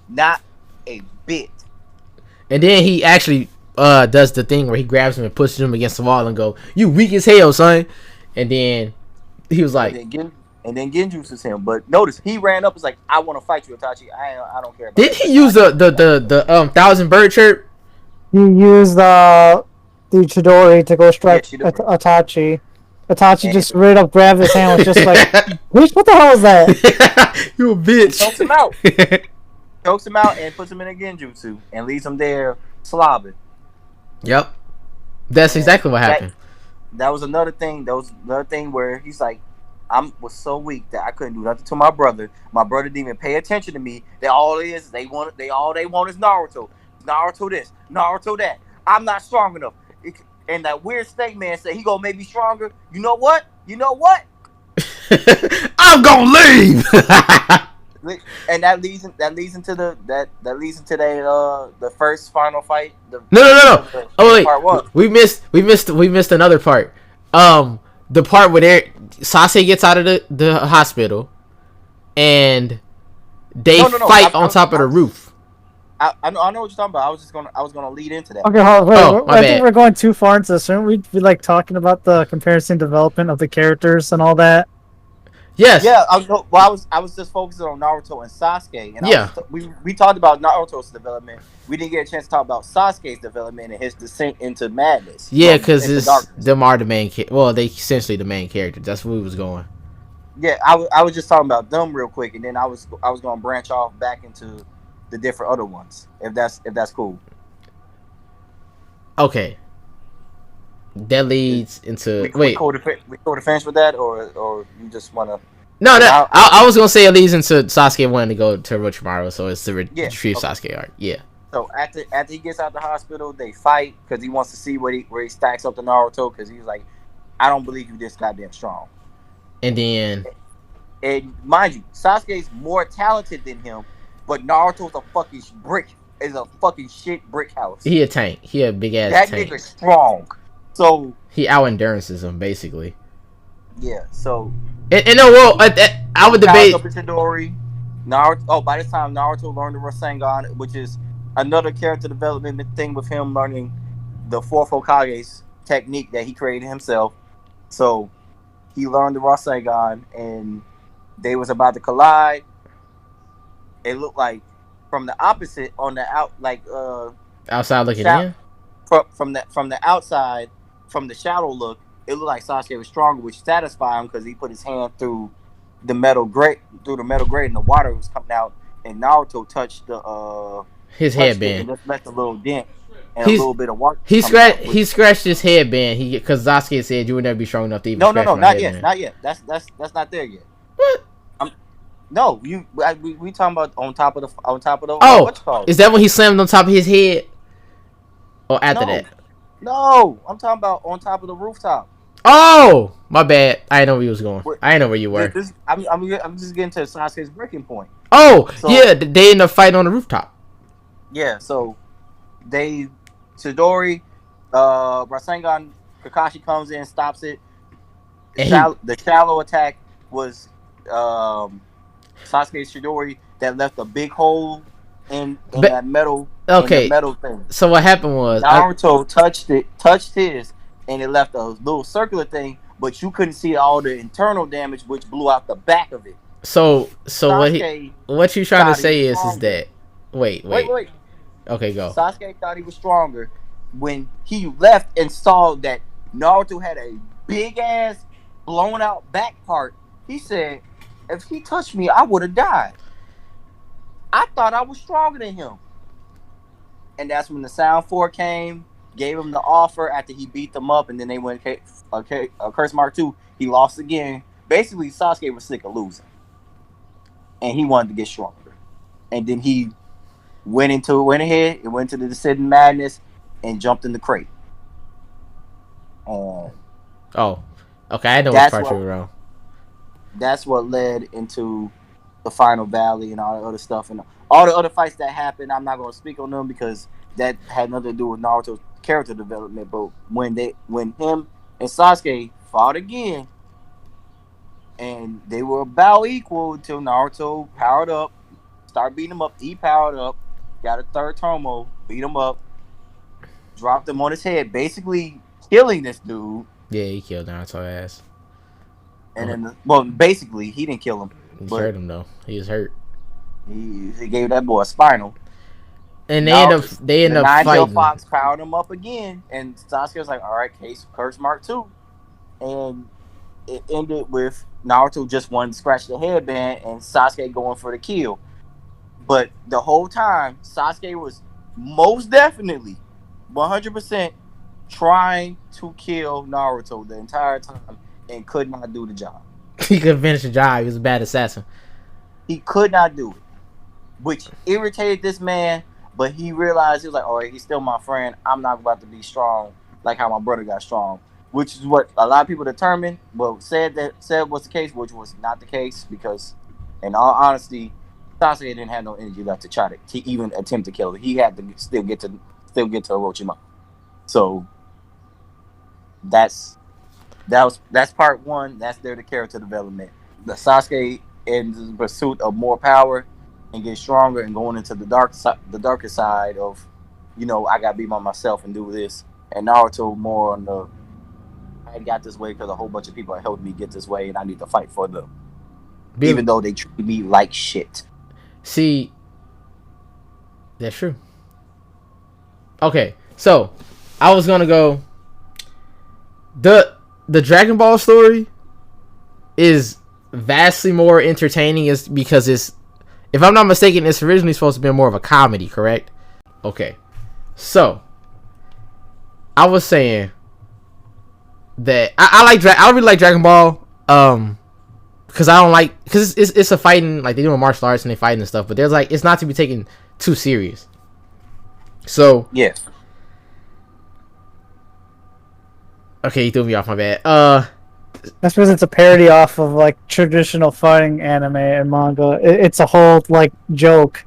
not a bit. And then he actually does the thing where he grabs him and pushes him against the wall and go, "You weak as hell, son." And then he was like, and then Genjutsu's him. But notice he ran up and was like, "I want to fight you, Itachi. I don't care about." Did he use the thousand bird chirp? He used the Chidori to go strike Itachi. Itachi just straight up grabbed his hand, was just like, "What the hell is that?" You a bitch. Chokes him out. Chokes him out and puts him in a Genjutsu and leaves him there slobbing. Yep, that's exactly what happened. That was another thing. That was another thing where he's like, I was so weak that I couldn't do nothing to my brother. My brother didn't even pay attention to me. They all it is they want is Naruto. Naruto this, Naruto that. I'm not strong enough. And that weird snake man said he gonna make me stronger. You know what? You know what? I'm gonna leave. And that leads into the first final fight. No. Oh wait, Part one. we missed another part. The part where Sasuke gets out of the hospital, and they fight on top of the roof. I know what you're talking about. I was gonna lead into that. Okay, hold on, wait, my I bad. think we're going too far into this. Shouldn't we be like talking about the comparison development of the characters and all that? Yes. Yeah, I was just focusing on Naruto and Sasuke, and Yeah. we talked about Naruto's development. We didn't get a chance to talk about Sasuke's development and his descent into madness. Yeah, because them are the main. Well, they essentially the main characters. That's where we was going. Yeah, I was just talking about them real quick, and then I was going to branch off back into the different other ones, if that's cool. Okay. That leads into We go to finish with that, or you just want to? No. I was gonna say it leads into Sasuke wanting to go to Orochimaru, so it's the retrieve Sasuke arc. Yeah. So after he gets out the hospital, they fight because he wants to see where he stacks up to Naruto, because he's like, I don't believe you this goddamn strong. And then, and mind you, Sasuke's more talented than him, but Naruto's a fucking brick. Is a fucking shit brick house. He a tank. He a big ass that tank. That nigga's strong. So he out endurances him basically. Yeah. So. And I would debate. Naruto. Oh, by this time Naruto learned the Rasengan, which is another character development thing with him learning the fourth Hokage's technique that he created himself. So he learned the Rasengan, and they was about to collide. It looked like from the opposite on the outside looking in. From the outside, from the shadow look, it looked like Sasuke was stronger, which satisfied him because he put his hand through the metal grate, and the water was coming out, and Naruto touched his headband. Just left a little dent and a little bit of water. He scratched his headband. Because Sasuke said you would never be strong enough to even. No, not yet. That's not there yet. What? No, we talking about on top of the. Oh, what's called? Is that when he slammed on top of his head? Or after that? No, I'm talking about on top of the rooftop. Oh, my bad. I didn't know where you was going. I didn't know where you were. I'm just getting to Sasuke's breaking point. Oh, so, yeah, they end up fighting on the rooftop. Yeah, so Chidori, Rasengan, Kakashi comes in, stops it. The shallow attack was Sasuke's Chidori that left a big hole in that metal. Okay. In the metal thing. So what happened was Naruto touched his, and it left a little circular thing, but you couldn't see all the internal damage, which blew out the back of it. So what you trying to say is that wait. Okay, go. Sasuke thought he was stronger when he left and saw that Naruto had a big ass blown out back part. He said, if he touched me, I would have died. I thought I was stronger than him. And that's when the Sound 4 came, gave him the offer after he beat them up, and then they went Curse Mark 2. He lost again. Basically, Sasuke was sick of losing. And he wanted to get stronger. And then he went ahead and went to the Descending Madness and jumped in the crate. Oh. Okay, I know which part you were wrong. That's what led into the Final Valley and all the other stuff. And all the other fights that happened, I'm not going to speak on them because that had nothing to do with Naruto's character development. But when him and Sasuke fought again, and they were about equal until Naruto powered up, started beating him up. He powered up, got a third Tomo, beat him up, dropped him on his head, basically killing this dude. Yeah, he killed Naruto's ass. And then, basically, he didn't kill him. He hurt him though. He was hurt. He gave that boy a spinal. And they end up fighting. Fox powered him up again, and Sasuke was like, "All right, Curse Mark 2," and it ended with Naruto just wanting to scratch the headband, and Sasuke going for the kill. But the whole time, Sasuke was most definitely 100% trying to kill Naruto the entire time and could not do the job. He couldn't finish the job. He was a bad assassin. He could not do it, which irritated this man. But he realized, he was like, all right, he's still my friend. I'm not about to be strong like how my brother got strong, which is what a lot of people determined. Well, said was the case, which was not the case, because in all honesty, Sasuke didn't have no energy left to try to even attempt to kill him. He had to still get to Orochimaru. So that's part one. That's the character development. The Sasuke in the pursuit of more power and get stronger and going into the darker side of, I gotta be by myself and do this. And Naruto more on the, I got this way because a whole bunch of people helped me get this way, and I need to fight for them, even though they treat me like shit. See, that's true. Okay, so I was gonna go. The Dragon Ball story is vastly more entertaining, is because it's, if I'm not mistaken, it's originally supposed to be more of a comedy, correct? Okay, so I was saying that I really like Dragon Ball, because it's a fighting, like, they doing martial arts and they fighting and stuff, but there's like, it's not to be taken too serious. So yeah. Okay, you threw me off, my bad. That's because it's a parody off of like traditional fighting anime and manga. It's a whole like joke.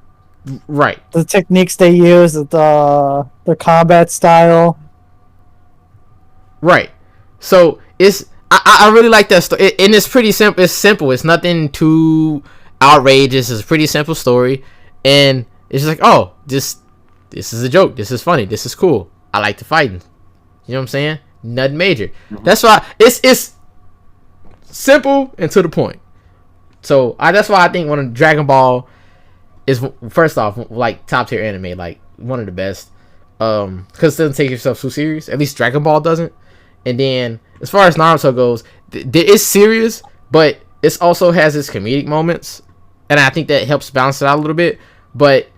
Right. The techniques they use, the combat style. Right. So I really like that story, and it's pretty simple. It's simple. It's nothing too outrageous. It's a pretty simple story, and it's just like, oh, this is a joke. This is funny. This is cool. I like the fighting. You know what I'm saying? Nothing major. Mm-hmm. That's why it's simple and to the point. So that's why I think one of Dragon Ball is, first off, like, top tier anime, like one of the best. Because it doesn't take yourself too serious. At least Dragon Ball doesn't. And then as far as Naruto goes, it's serious, but it also has its comedic moments, and I think that helps balance it out a little bit. But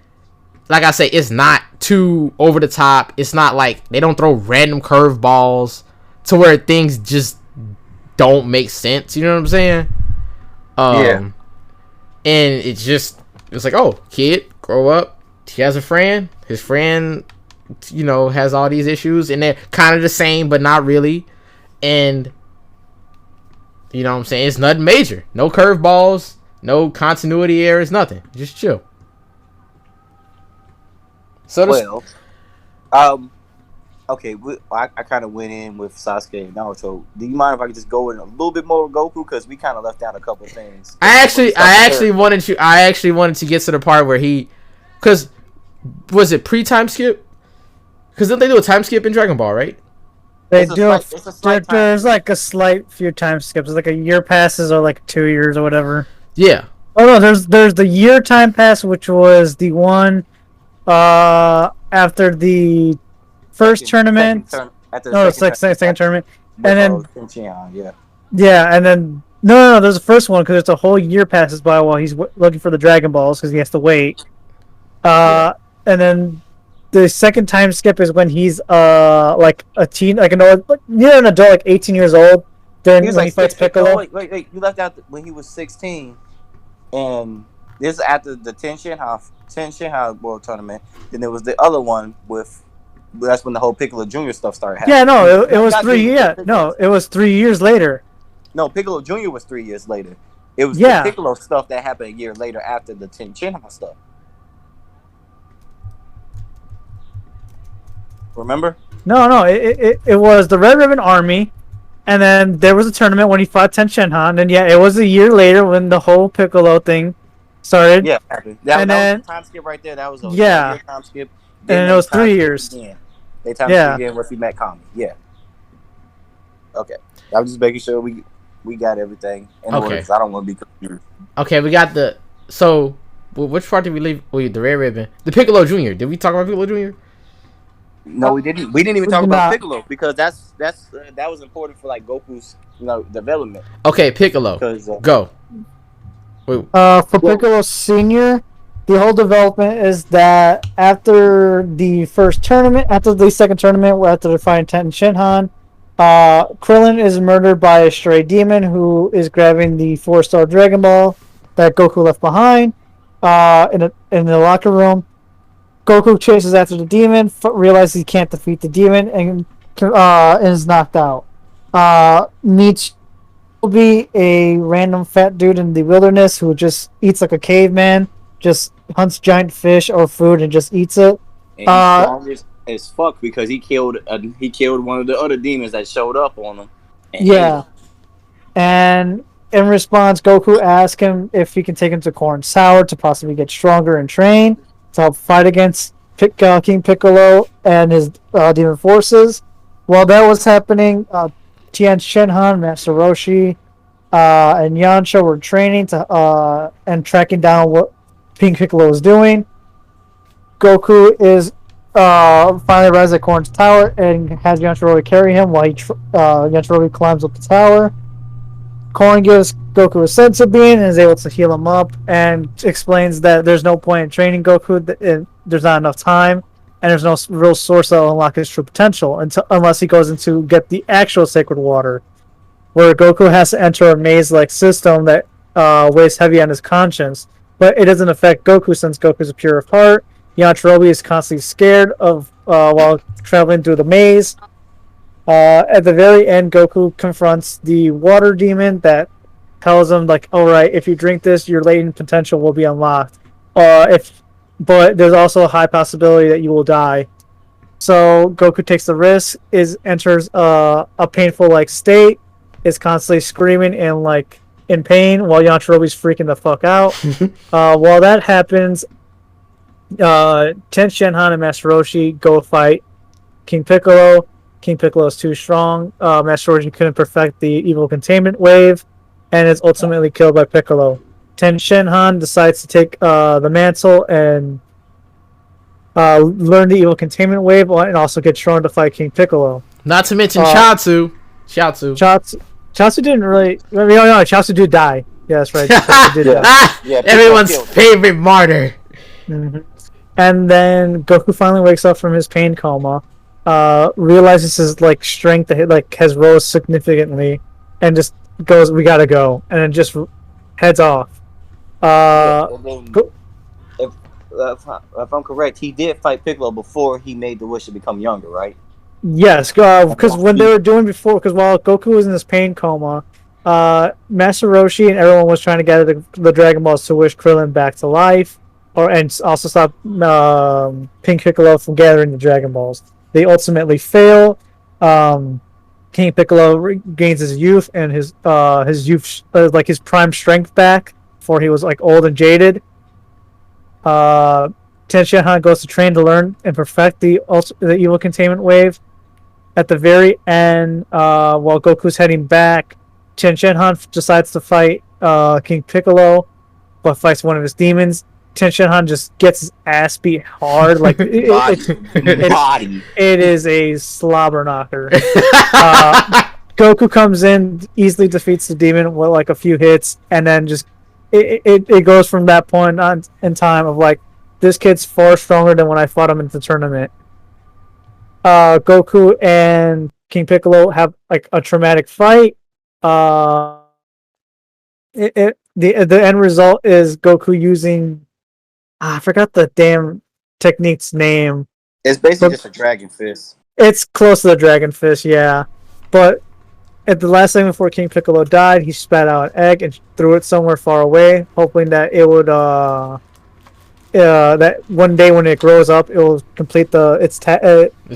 like I say, it's not too over the top. It's not like they don't throw random curveballs to where things just don't make sense. You know what I'm saying? Yeah. And it's like, oh, kid, grow up. He has a friend. His friend, has all these issues, and they're kind of the same, but not really. And you know what I'm saying? It's nothing major. No curveballs. No continuity errors. Nothing. Just chill. So okay, I kind of went in with Sasuke and Naruto. Do you mind if I could just go in a little bit more with Goku, because we kind of left out a couple things? I actually wanted to get to the part where because was it pre-time skip? Because don't they do a time skip in Dragon Ball, right? They do. There's like a slight few time skips. Like a year passes, or like 2 years or whatever. Yeah. Oh no, there's the year time pass, which was the one after the first tournament. Second tournament, and then yeah, and then no, there's the first one because it's a whole year passes by while he's looking for the Dragon Balls because he has to wait. And then the second time skip is when he's like a teen, like an adult, like 18 years old. When he fights Piccolo. Wait, you left out when he was 16, and this is after the Ten Shinhan World Tournament. Then there was the other one that's when the whole Piccolo Jr. stuff started happening. Yeah, no, it was 3 years. No, it was 3 years later. No, Piccolo Jr. was 3 years later. It was the Piccolo stuff that happened a year later after the Ten Shinhan stuff. Remember? No, it was the Red Ribbon Army, and then there was a tournament when he fought Ten Shinhan, and it was a year later when the whole Piccolo thing started. Yeah, that was a time skip right there. That was a year time skip. And it was 3 years. They time skip again once he met Kami. Yeah. Okay. I was just making sure we got everything in order, because I don't want to be confused. Okay, we got the... So, which part did we leave? The Red Ribbon. The Piccolo Jr. Did we talk about Piccolo Jr.? No, we didn't. We didn't even talk about Piccolo, because that was important for like Goku's development. Okay, Piccolo. Go. For Piccolo Senior, the whole development is that after the second tournament, after they find Ten Shinhan, Krillin is murdered by a stray demon who is grabbing the 4-star Dragon Ball that Goku left behind. In the locker room, Goku chases after the demon, realizes he can't defeat the demon, and is knocked out. Meets be a random fat dude in the wilderness who just eats like a caveman, just hunts giant fish or food and just eats it. And he's strong as fuck because he killed one of the other demons that showed up on him. Yeah. And in response, Goku asks him if he can take him to Corn Sour to possibly get stronger and train to help fight against King Piccolo and his demon forces. While that was happening, Tien Shinhan, Master Roshi, and Yamcha were training to and tracking down what King Piccolo was doing. Goku is finally rises at Corn's tower and has Yajirobe carry him while Yajirobe climbs up the tower. Corn gives Goku a senzu bean and is able to heal him up and explains that there's no point in training Goku, there's not enough time, and there's no real source that will unlock his true potential unless he goes into get the actual sacred water, where Goku has to enter a maze-like system that weighs heavy on his conscience, but it doesn't affect Goku since Goku is a pure of heart. Yajirobe is constantly scared of while traveling through the maze. At the very end, Goku confronts the water demon that tells him, like, alright, if you drink this, your latent potential will be unlocked. But there's also a high possibility that you will die. So Goku takes the risk, enters a painful like state, is constantly screaming and like in pain while Yajirobe's freaking the fuck out. While that happens, Ten Shenhan and Master Roshi go fight King Piccolo. King Piccolo is too strong. Master Roshi couldn't perfect the evil containment wave and is ultimately killed by Piccolo. Ten Shenhan decides to take the mantle and learn the evil containment wave and also get strong to fight King Piccolo. Not to mention Chaozu. Chaozu didn't really... No, Chaozu did die. Yeah, that's right. Chaozu did die. Yeah, everyone's favorite martyr. Mm-hmm. And then Goku finally wakes up from his pain coma, realizes his like strength has rose significantly, and just goes, "We gotta go," and then just heads off. If I'm correct, he did fight Piccolo before he made the wish to become younger, right? Yes, because when they were doing before, because while Goku was in this pain coma, Master Roshi and everyone was trying to gather the Dragon Balls to wish Krillin back to life, and also stop King Piccolo from gathering the Dragon Balls. They ultimately fail. King Piccolo regains his youth and his youth, like his prime strength back, before he was like old and jaded. Ten Shenhan goes to train to learn and perfect the evil containment wave. At the very end, while Goku's heading back, Ten Shenhan decides to fight King Piccolo, but fights one of his demons. Ten Shenhan just gets his ass beat hard, like it is a slobber knocker. Goku comes in, easily defeats the demon with like a few hits, and then just it goes from that point on in time of like, this kid's far stronger than when I fought him in the tournament. Goku and King Piccolo have like a traumatic fight. The end result is Goku using, I forgot the damn technique's name. It's basically just a dragon fist. It's close to the dragon fist, yeah. But at the last second before King Piccolo died, he spat out an egg and threw it somewhere far away, hoping that it would that one day when it grows up, it will complete its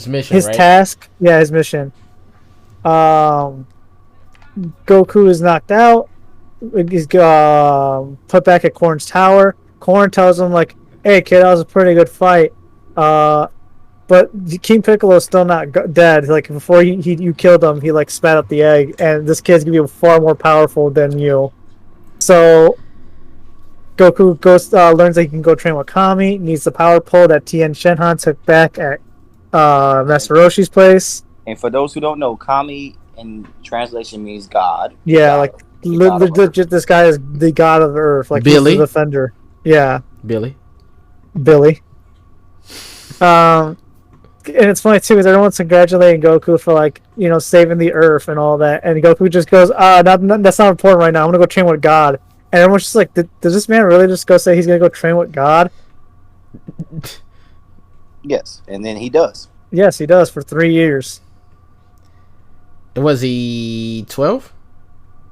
mission, his task. Yeah, his mission. Goku is knocked out. He's put back at Corn's tower. Corn tells him like, "Hey kid, that was a pretty good fight." But King Piccolo is still not dead. Like before you killed him, he like spat out the egg, and this kid's gonna be far more powerful than you. So Goku learns that he can go train with Kami. Needs the power pole that Tien Shenhan took back at Master Roshi's place. And for those who don't know, Kami in translation means God. Yeah, like legit, this guy is the god of Earth. Like Billy, he's the defender. Yeah, Billy. And it's funny too because everyone's congratulating Goku for like saving the Earth and all that. And Goku just goes, that's not important right now. I'm gonna go train with God. And everyone's just like, does this man really just go say he's gonna go train with God? Yes, and then he does. Yes, he does for 3 years. Was he 12?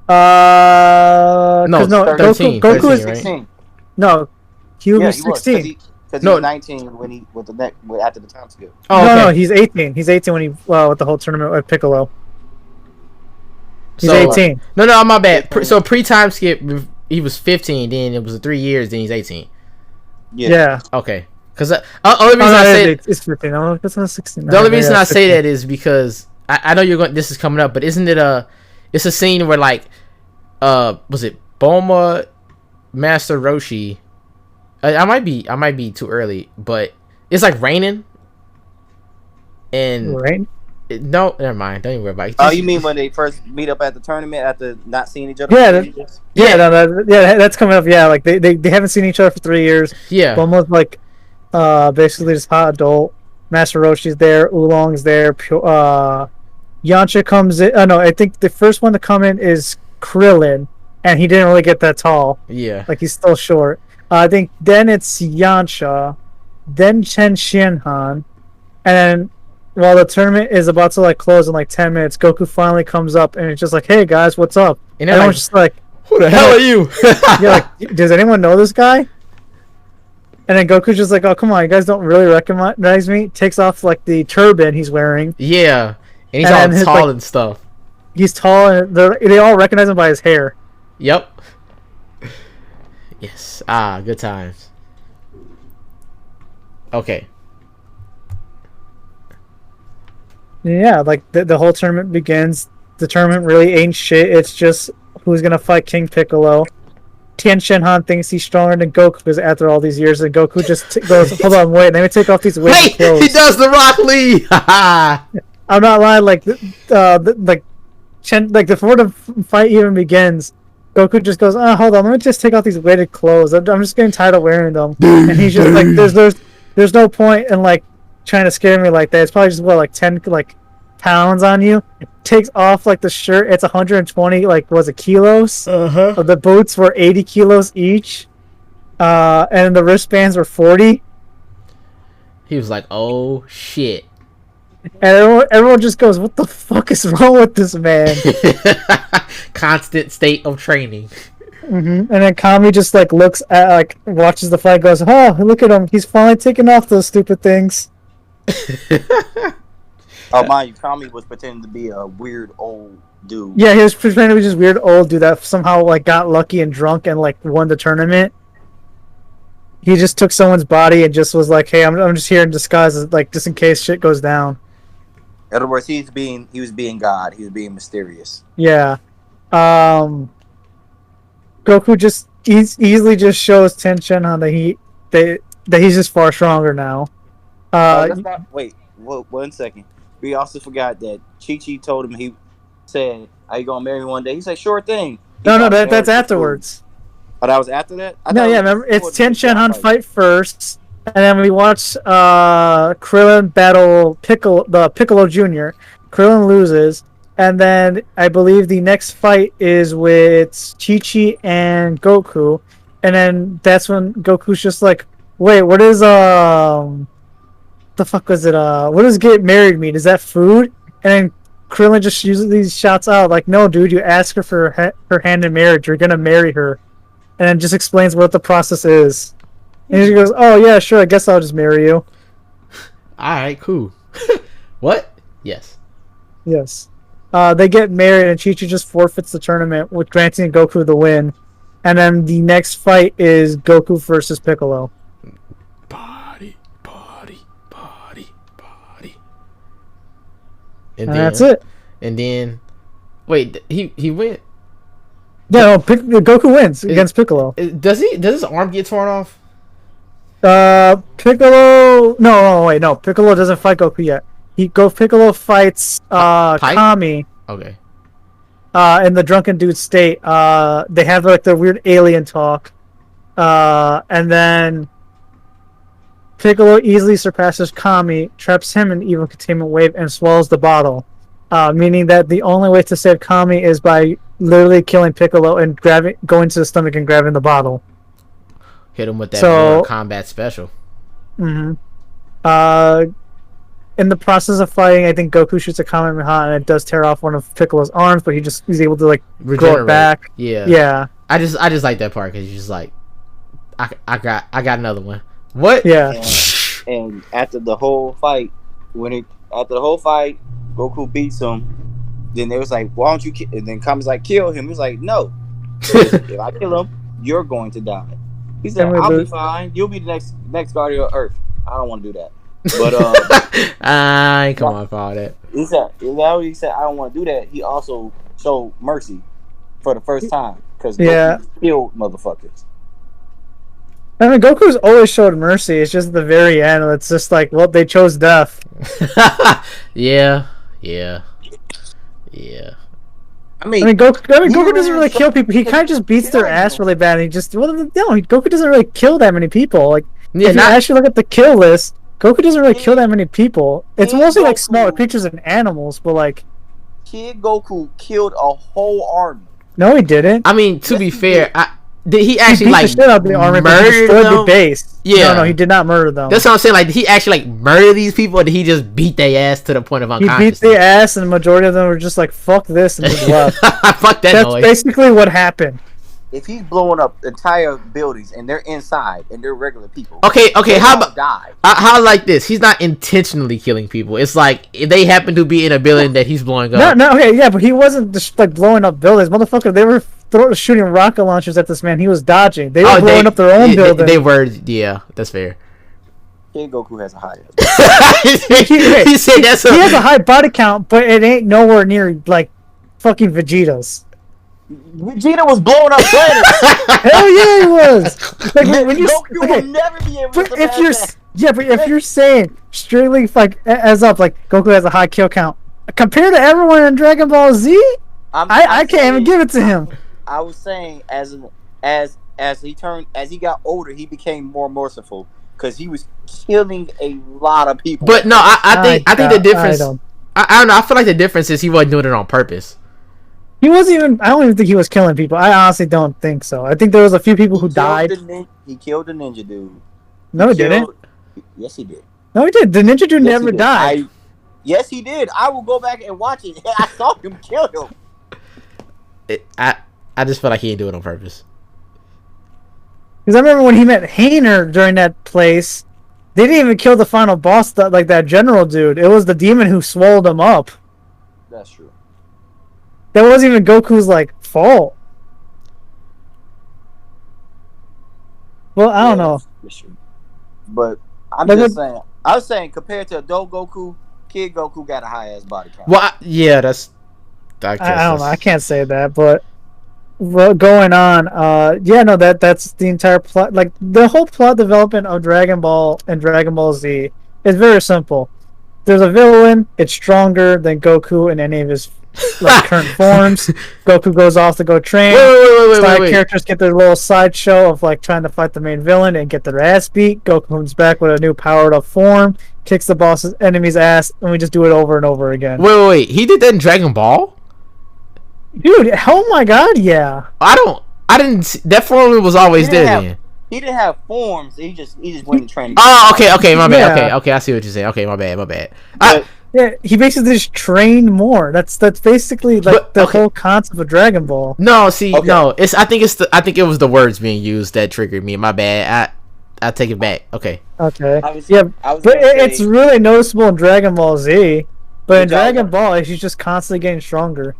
No, 13, Goku 13, is right? 16. no, he Yeah, was he was 16. because he No. was 19 when he with the neck after the time skip. Oh, No, okay. he's 18. He's 18 when he with the whole tournament with Piccolo. He's So- 18. No, my bad. So pre-time skip, he was 15. Then it was 3 years. Then he's 18. Yeah. Okay. Because only reason Oh, no, I say it's 15. Oh, that's not 16. the only reason I say that is because I know you're going. This is coming up, but isn't it it's a scene where like, was it Bulma, Master Roshi? I might be too early, but it's like raining. And Right? no, never mind. Don't even worry about it. Oh, you mean when they first meet up at the tournament after not seeing each other? Yeah, for 3 years? That's coming up. Yeah, like they haven't seen each other for 3 years. Yeah. Bulma's like, basically just hot adult. Master Roshi's there. Oolong's there. Yamcha comes in. Oh no, I think the first one to come in is Krillin, and he didn't really get that tall. Yeah. Like he's still short. I think then it's Yamcha, then Chen Xianhan, and then while the tournament is about to like close in like 10 minutes, Goku finally comes up and it's just like, "Hey guys, what's up?" And And they're everyone's like, just like, "Who the hell are you?" "You're like, does anyone know this guy?" And then Goku's just like, "Oh come on, you guys don't really recognize me." Takes off like the turban he's wearing. Yeah. And he's And all his, tall like- and stuff. He's tall and they all recognize him by his hair. Yep. Yes. Good times. Okay. Yeah, like the whole tournament begins. The tournament really ain't shit. It's just who's gonna fight King Piccolo. Tien Shinhan thinks he's stronger than Goku because after all these years, and Goku just goes, "Hold on, wait, let me take off these weighted Wait, clothes." he does the Rock Lee. Haha. I'm not lying. Like, before the fight even begins, Goku just goes, hold on, let me just take off these weighted clothes. I'm just getting tired of wearing them." And he's just like, "There's no point in like trying to scare me like that. It's probably just like 10 pounds on you." Takes off like the shirt. It's 120 kilos. Uh-huh. The boots were 80 kilos each, and the wristbands were 40. He was like, "Oh shit." And everyone just goes, "What the fuck is wrong with this man?" Constant state of training. And then Kami just looks at watches the fight, goes, "Oh, look at him! He's finally taking off those stupid things." Oh, mind you, Kami was pretending to be a weird old dude. Yeah, he was pretending to be just weird old dude that somehow got lucky and drunk and won the tournament. He just took someone's body and just was like, "Hey, I'm just here in disguise, just in case shit goes down." In other words, he was being God. He was being mysterious. Yeah. Goku just easily just shows Ten Shinhan that he's just far stronger now. Let's not wait. 1 second. We also forgot that Chi-Chi told him, he said, "Are you gonna marry me one day?" He said, "Sure thing." No, that's afterwards. Oh, that was after that? No, yeah, remember, it's Tien Shinhan fight first, and then we watch Krillin battle Piccolo Jr. Krillin loses, and then I believe the next fight is with Chi-Chi and Goku, and then that's when Goku's just like, "Wait, what is the fuck was it? What does get married mean? Is that food?" And then Krillin just usually shouts out like, "No, dude, you ask her for her hand in marriage. You're gonna marry her." And then just explains what the process is. And he goes, "Oh yeah, sure. I guess I'll just marry you." All right, cool. What? Yes. Yes. They get married, and Chi-Chi just forfeits the tournament, with granting Goku the win. And then the next fight is Goku versus Piccolo. Body. And that's it. And then, wait, he went. Yeah, no, Goku wins against Piccolo. Does his arm get torn off? Piccolo. No. Piccolo doesn't fight Goku yet. Piccolo fights Kami. Okay. In the drunken dude state. They have the weird alien talk. And then Piccolo easily surpasses Kami, traps him in the evil containment wave, and swallows the bottle. meaning that the only way to save Kami is by literally killing Piccolo and going to the stomach and grabbing the bottle. Hit him with that Mortal Kombat special. Mm-hmm. In the process of fighting, I think Goku shoots a Kamehameha and it does tear off one of Piccolo's arms, but he's able to like grow it back. Yeah. I just like that part because he's just like, I got another one. What? Yeah. And after the whole fight, Goku beats him. Then they was like, "Why don't you?" And then Kami's like, "Kill him." He's like, "No. If I kill him, you're going to die." He said, "I'll be fine. You'll be the next guardian of Earth." I don't want to do that. But I ain't come on for all that. He said, "I don't want to do that." He also showed mercy for the first time because Goku killed motherfuckers. I mean, Goku's always showed mercy. It's just at the very end. It's just like, well, they chose death. Yeah. I mean, Goku doesn't really kill people. He kind of just beats their ass really bad. And he just Goku doesn't really kill that many people. Like, if you actually look at the kill list, Goku doesn't really kill that many people. It's mostly like smaller creatures and animals. But like, Kid Goku killed a whole army. No, he didn't. I mean, to be fair, did he actually like the army, murder the base? Yeah, no, he did not murder them. That's what I'm saying. Like, did he actually like murder these people, or did he just beat their ass to the point of unconsciousness? He beat their ass, and the majority of them were just like, "Fuck this," and just left. Fuck that That's noise. basically what happened. If he's blowing up entire buildings and they're inside and they're regular people, okay, how about die? How like this? He's not intentionally killing people. It's like they happen to be in a building that he's blowing up. No, okay, yeah, but he wasn't just like blowing up buildings, motherfucker. They were shooting rocket launchers at this man. He was dodging. They were blowing up their own building. They were, yeah, that's fair. Kid Goku has a high. He said that's he has a high body count, but it ain't nowhere near like fucking Vegeta's. Vegeta was blowing up planets. Hell yeah, he was. Like when you Goku will never be able to but if you're saying strictly like as up like Goku has a high kill count compared to everyone in Dragon Ball Z, I can't even give it to him. I was saying as he got older, he became more merciful because he was killing a lot of people. But no, I think the difference. I don't know. I feel like the difference is he wasn't doing it on purpose. He wasn't even. I don't even think he was killing people. I honestly don't think so. I think there was a few people who died. He killed the ninja dude. No, he didn't. Yes, he did. No, he did. The ninja dude never died. Yes, he did. I will go back and watch it. I saw him kill him. I just feel like he didn't do it on purpose. Because I remember when he met Hayner during that place, they didn't even kill the final boss, that general dude. It was the demon who swallowed him up. That's true. That wasn't even Goku's fault. Well, I don't know. But I'm just saying. I was saying compared to adult Goku, Kid Goku got a high ass body count. Well, yeah, that's. I don't know. I can't say that, but going on, that's the entire plot. Like the whole plot development of Dragon Ball and Dragon Ball Z is very simple. There's a villain. It's stronger than Goku in any of his current forms. Goku goes off to go train. Wait. Characters get their little sideshow of trying to fight the main villain and get their ass beat. Goku comes back with a new powered up form, kicks the enemy's ass, and we just do it over and over again. Wait. He did that in Dragon Ball? Dude, oh my god, yeah. I didn't see, that form was always there then. He didn't have forms. He just went and trained. Oh, okay, my bad. Yeah. Okay, I see what you're saying. Okay, my bad. Yeah, he basically just trained more. That's basically the whole concept of Dragon Ball. No, no. I think it was the words being used that triggered me. My bad. I take it back. Okay. But it's really noticeable in Dragon Ball Z. But in Dragon Ball, he's just constantly getting stronger.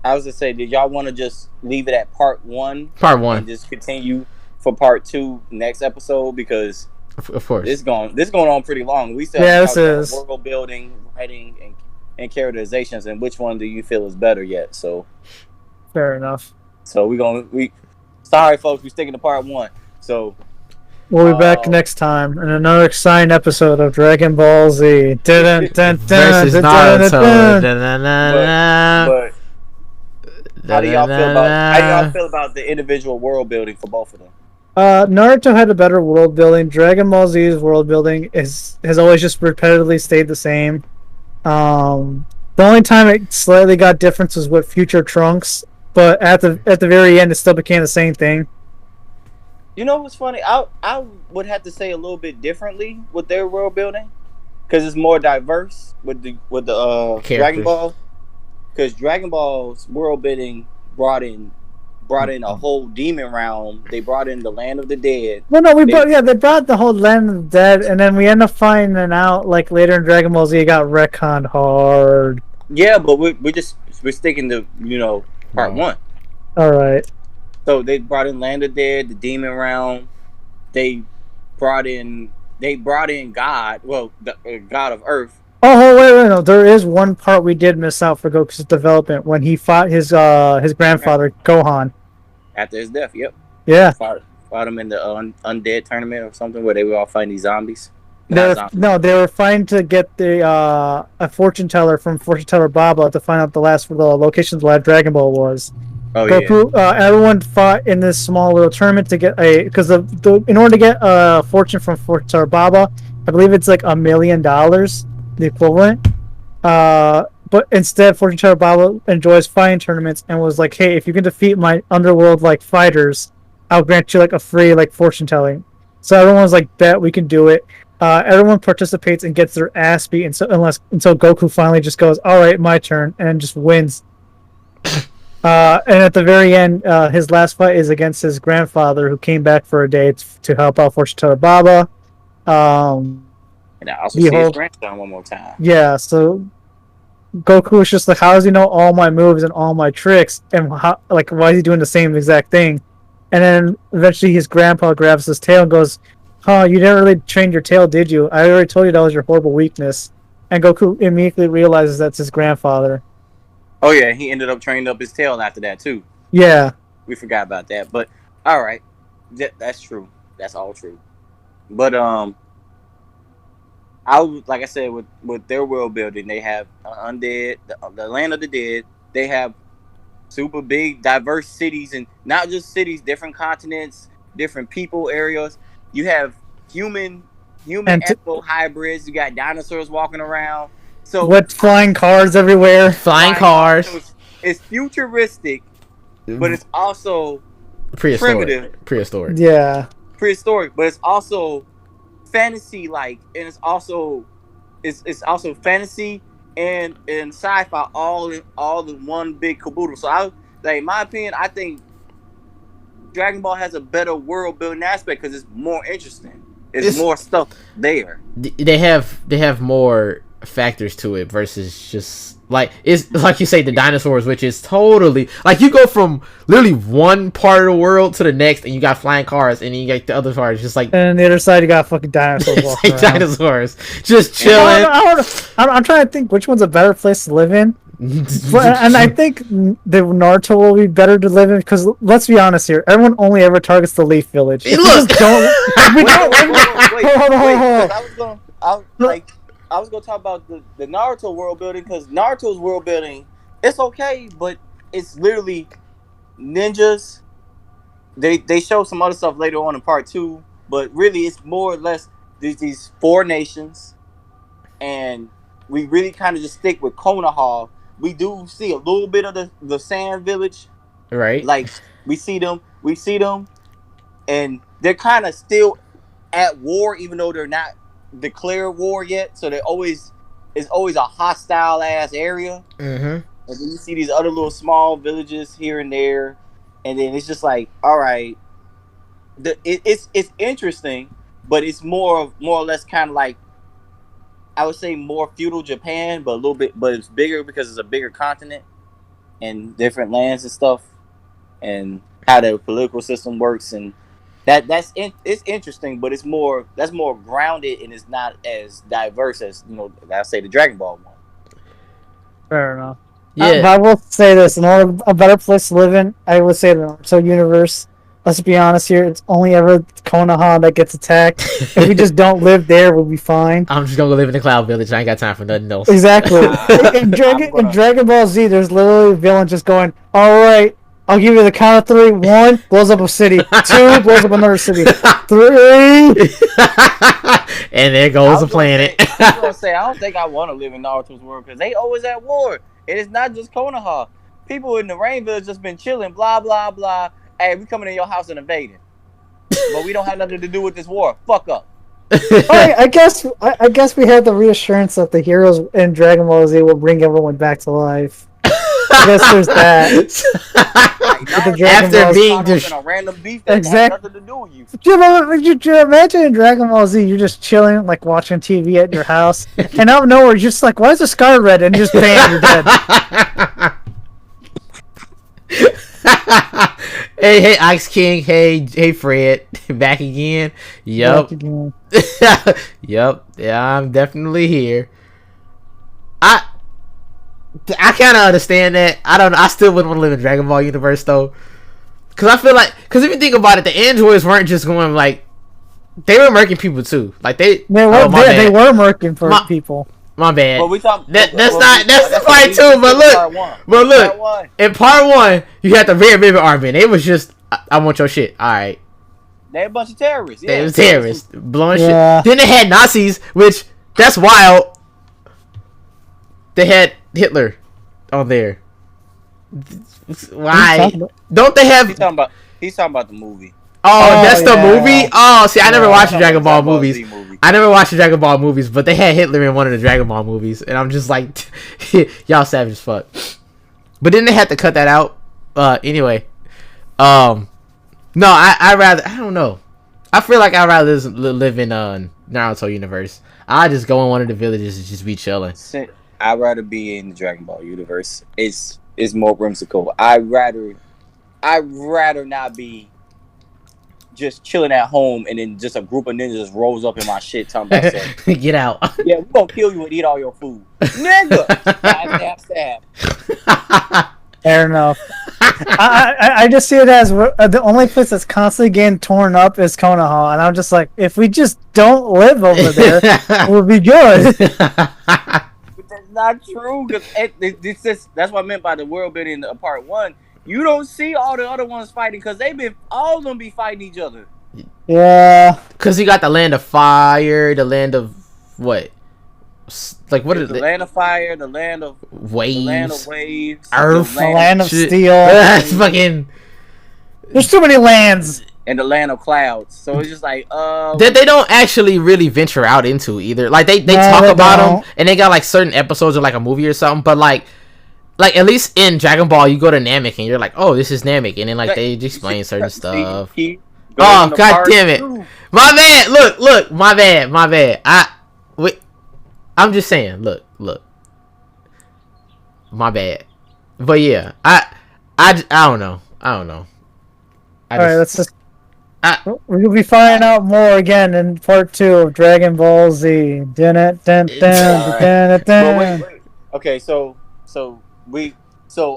I was to say, did y'all want to just leave it at part one? And just continue for part 2 next episode, because of course this going on pretty long. We still have world building, writing, and characterizations, and which one do you feel is better yet? So fair enough. So sorry folks, we're sticking to part 1. So we'll be back next time in another exciting episode of Dragon Ball Z. Versus Naruto. But how do y'all feel about the individual world building for both of them? Naruto had a better world building. Dragon Ball Z's world building has always just repetitively stayed the same. The The only time it slightly got different was with Future Trunks, but at the very end, it still became the same thing. You know what's funny? I would have to say a little bit differently with their world building, because it's more diverse with the Dragon Ball. Because Dragon Ball's world building brought in a whole demon realm. They brought in the land of the dead. No, they brought the whole land of the dead, and then we end up finding out like later in Dragon Ball Z, it got retconned hard. Yeah, but we're sticking to part one. All right. So they brought in land of the dead, the demon realm. They brought in God. Well, the God of Earth. Oh wait, no. There is one part we did miss out for Goku's development when he fought his grandfather Gohan. After his death, yep. Yeah. Fought him in the undead tournament or something where they were all fighting these zombies. They were fighting to get a fortune teller from Fortune Teller Baba to find out the location the last Dragon Ball was. Oh Goku, yeah. Everyone fought in this small little tournament to get in order to get a fortune from Fortune Teller Baba, I believe it's like $1 million, the equivalent. But instead, Fortune Teller Baba enjoys fighting tournaments and was like, "Hey, if you can defeat my underworld like fighters, I'll grant you like a free like fortune telling." So everyone was like, "Bet we can do it." Everyone participates and gets their ass beat until Goku finally just goes, "All right, my turn," and just wins. And at the very end, his last fight is against his grandfather, who came back for a day to help out Fortune Teller Baba. And I also see his grandson one more time. Yeah, so Goku was just like, "How does he know all my moves and all my tricks? And why is he doing the same exact thing?" And then eventually his grandpa grabs his tail and goes, "Huh, you didn't really train your tail, did you? I already told you that was your horrible weakness." And Goku immediately realizes that's his grandfather. Oh yeah, he ended up training up his tail after that too. Yeah. We forgot about that, but all right, that's true. That's all true. But like I said, with their world building, they have undead, the land of the dead. They have super big, diverse cities, and not just cities, different continents, different people areas. You have human animal hybrids. You got dinosaurs walking around. So with flying cars everywhere. Flying cars. It's futuristic, but it's also primitive. Prehistoric. Yeah. Prehistoric, but it's also fantasy-like, and it's also fantasy and sci-fi all in one big caboodle. So in my opinion, I think Dragon Ball has a better world building aspect because it's more interesting. It's more stuff there. They have more factors to it versus just it's like you say, the dinosaurs, which is totally like you go from literally one part of the world to the next, and you got flying cars, and then you get the other parts just like. And on the other side, you got fucking dinosaurs walking around. Dinosaurs just chilling. I'm trying to think which one's a better place to live in. And I think the Naruto will be better to live in because let's be honest here, everyone only ever targets the Leaf Village. Hey, look, I was gonna talk about the Naruto world building because Naruto's world building, it's okay, but it's literally ninjas. They show some other stuff later on in part 2, but really it's more or less these 4 nations, and we really kind of just stick with Konoha. We do see a little bit of the Sand Village, right? Like we see them, and they're kind of still at war, even though they're not declared war yet. So it's always a hostile ass area. Mm-hmm. And then you see these other little small villages here and there, and then it's just like, all right, it's interesting, but it's more or less kind of like, I would say more feudal Japan, but it's bigger because it's a bigger continent and different lands and stuff, and how the political system works, and it's interesting, but that's more grounded and it's not as diverse as I say the Dragon Ball one. Fair enough. Yeah, but I will say this: in order a better place to live in, I would say the Naruto universe. Let's be honest here; it's only ever Konoha that gets attacked. If we just don't live there, we'll be fine. I'm just gonna go live in the Cloud Village. I ain't got time for nothing else. Exactly. In Dragon Ball Z, there's literally a villain just going, "All right, I'll give you the count of 3. 1 blows up a city. 2 blows up another city. 3." And there goes the planet. I was gonna say, I don't think I want to live in Naruto's world because they always at war. And it's not just Konoha. People in the Rain Village just been chilling, blah blah blah. Hey, we coming in your house and invading, but we don't have nothing to do with this war. Fuck up. I guess we had the reassurance that the heroes in Dragon Ball Z will bring everyone back to life. I guess there's that. After being a random beef that has nothing to do with you. Imagine in Dragon Ball Z, you're just chilling, like watching TV at your house, and out of nowhere, you're just like, "Why is the sky red?" And just bam, you're dead. Hey, Ice King. Hey, Fred. Back again. Yup. Yup. Yeah, I'm definitely here. I kind of understand that. I don't know. I still wouldn't want to live in Dragon Ball universe though, because I feel like, if you think about it, the androids weren't just going like, they were murking people too. Like they were murking for people. My bad. But that's the fight too. But look, in part one, you had the Red Ribbon Army, and it was just, I want your shit. All right. They a bunch of terrorists. Yeah, they was terrorists blowing shit. Then they had Nazis, which that's wild. They had Hitler on there. Why? Don't they have? He's talking about the movie. Oh, that's the movie? Oh, see, I never watched the Dragon Ball movies. I never watched the Dragon Ball movies, but they had Hitler in one of the Dragon Ball movies, and I'm just like, y'all savage as fuck. But then they had to cut that out. Anyway, no, I don't know. I feel like I'd rather live in Naruto universe. I just go in one of the villages and just be chilling. I'd rather be in the Dragon Ball universe. It's more whimsical. I'd rather not be just chilling at home and then just a group of ninjas rolls up in my shit talking about something. Get out. Yeah, we're gonna kill you and eat all your food. Nigga! Stab. Fair enough. I just see it as the only place that's constantly getting torn up is Konoha, and I'm just like, if we just don't live over there, we'll be good. But that's not true, because that's what I meant by the world building in part one. You don't see all the other ones fighting because all of them be fighting each other. Yeah. Because you got the land of fire, the land of what? Like what is the land of fire, the land of waves, earth, the land of steel. That's fucking. There's too many lands. And the land of clouds. So it's just like that they don't actually really venture out into either. Like they talk about them, and they got like certain episodes of like a movie or something, but like at least in Dragon Ball, you go to Namek and you're like, oh, this is Namek, and then like they explain certain stuff. Oh, god damn it, my bad. Look, my bad. I'm just saying. Look, my bad. But yeah, I don't know. Alright, let's just. We'll be finding out more again in part 2 of Dragon Ball Z. Wait. Okay, so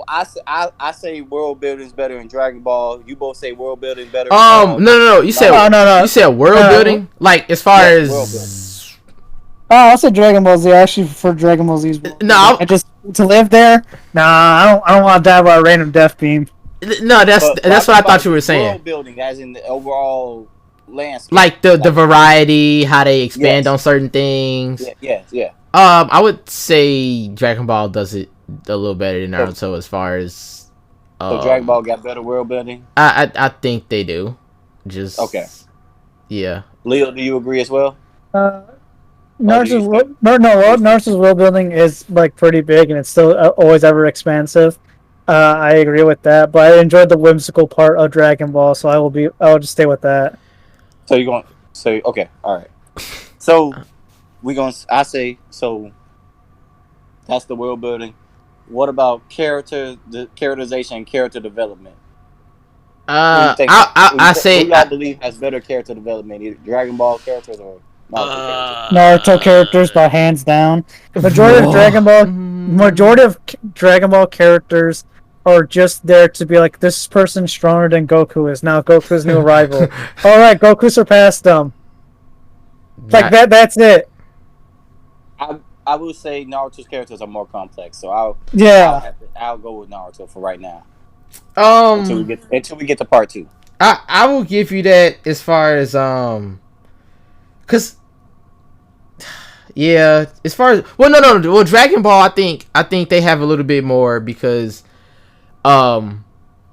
I say world building is better in Dragon Ball. You both say world building better. No. You said no. You said world building, like as far as. I'll say Dragon Ball Z. I actually prefer Dragon Ball Z's. No, I just to live there. Nah, I don't want to die by a random death beam. No, that's what I thought you were saying. World building, as in the overall landscape, like the variety, how they expand on certain things. Yeah. I would say Dragon Ball does it a little better than Naruto as far as. So Dragon Ball got better world building. I think they do. Just okay. Yeah. Leo, do you agree as well? Naruto's world building is like pretty big, and it's still always ever expansive. I agree with that, but I enjoyed the whimsical part of Dragon Ball, so I'll just stay with that. So you're going to say, okay, all right. So I say, so that's the world building. What about the characterization and character development? I say, who y'all believe has better character development, either Dragon Ball characters or Naruto characters, by hands down. Majority of Dragon Ball characters are just there to be like, this person's stronger than Goku is. Now Goku's new rival. All right, Goku surpassed them. Like that. That's it. I would say Naruto's characters are more complex, so I'll go with Naruto for right now. Until we get to part 2. I will give you that as far as because Yeah, as far as no. Well, Dragon Ball, I think they have a little bit more because,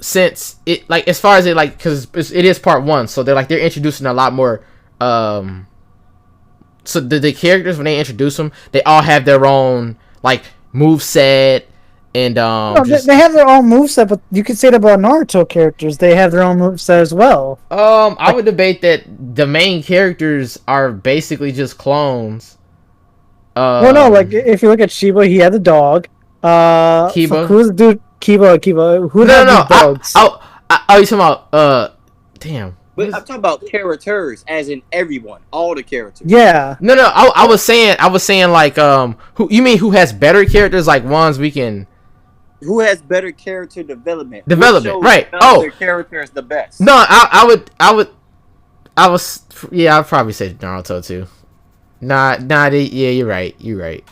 since it like as far as it like because it is part one, so they're introducing a lot more. So the characters when they introduce them, they all have their own like move set and No, they have their own moveset, but you could say that about Naruto characters. They have their own moveset as well. I would debate that the main characters are basically just clones. Well, no, like if you look at Shiba, he had the dog. Kiba. Who's the dude? Kiba. Who No, had no, the dogs? you talking about damn. But I'm talking about characters, as in everyone, all the characters. Yeah. No, I was saying like who has better characters like ones we can. Who has better character development? Right? Their characters the best. No, I'd probably say Naruto too. Yeah, you're right.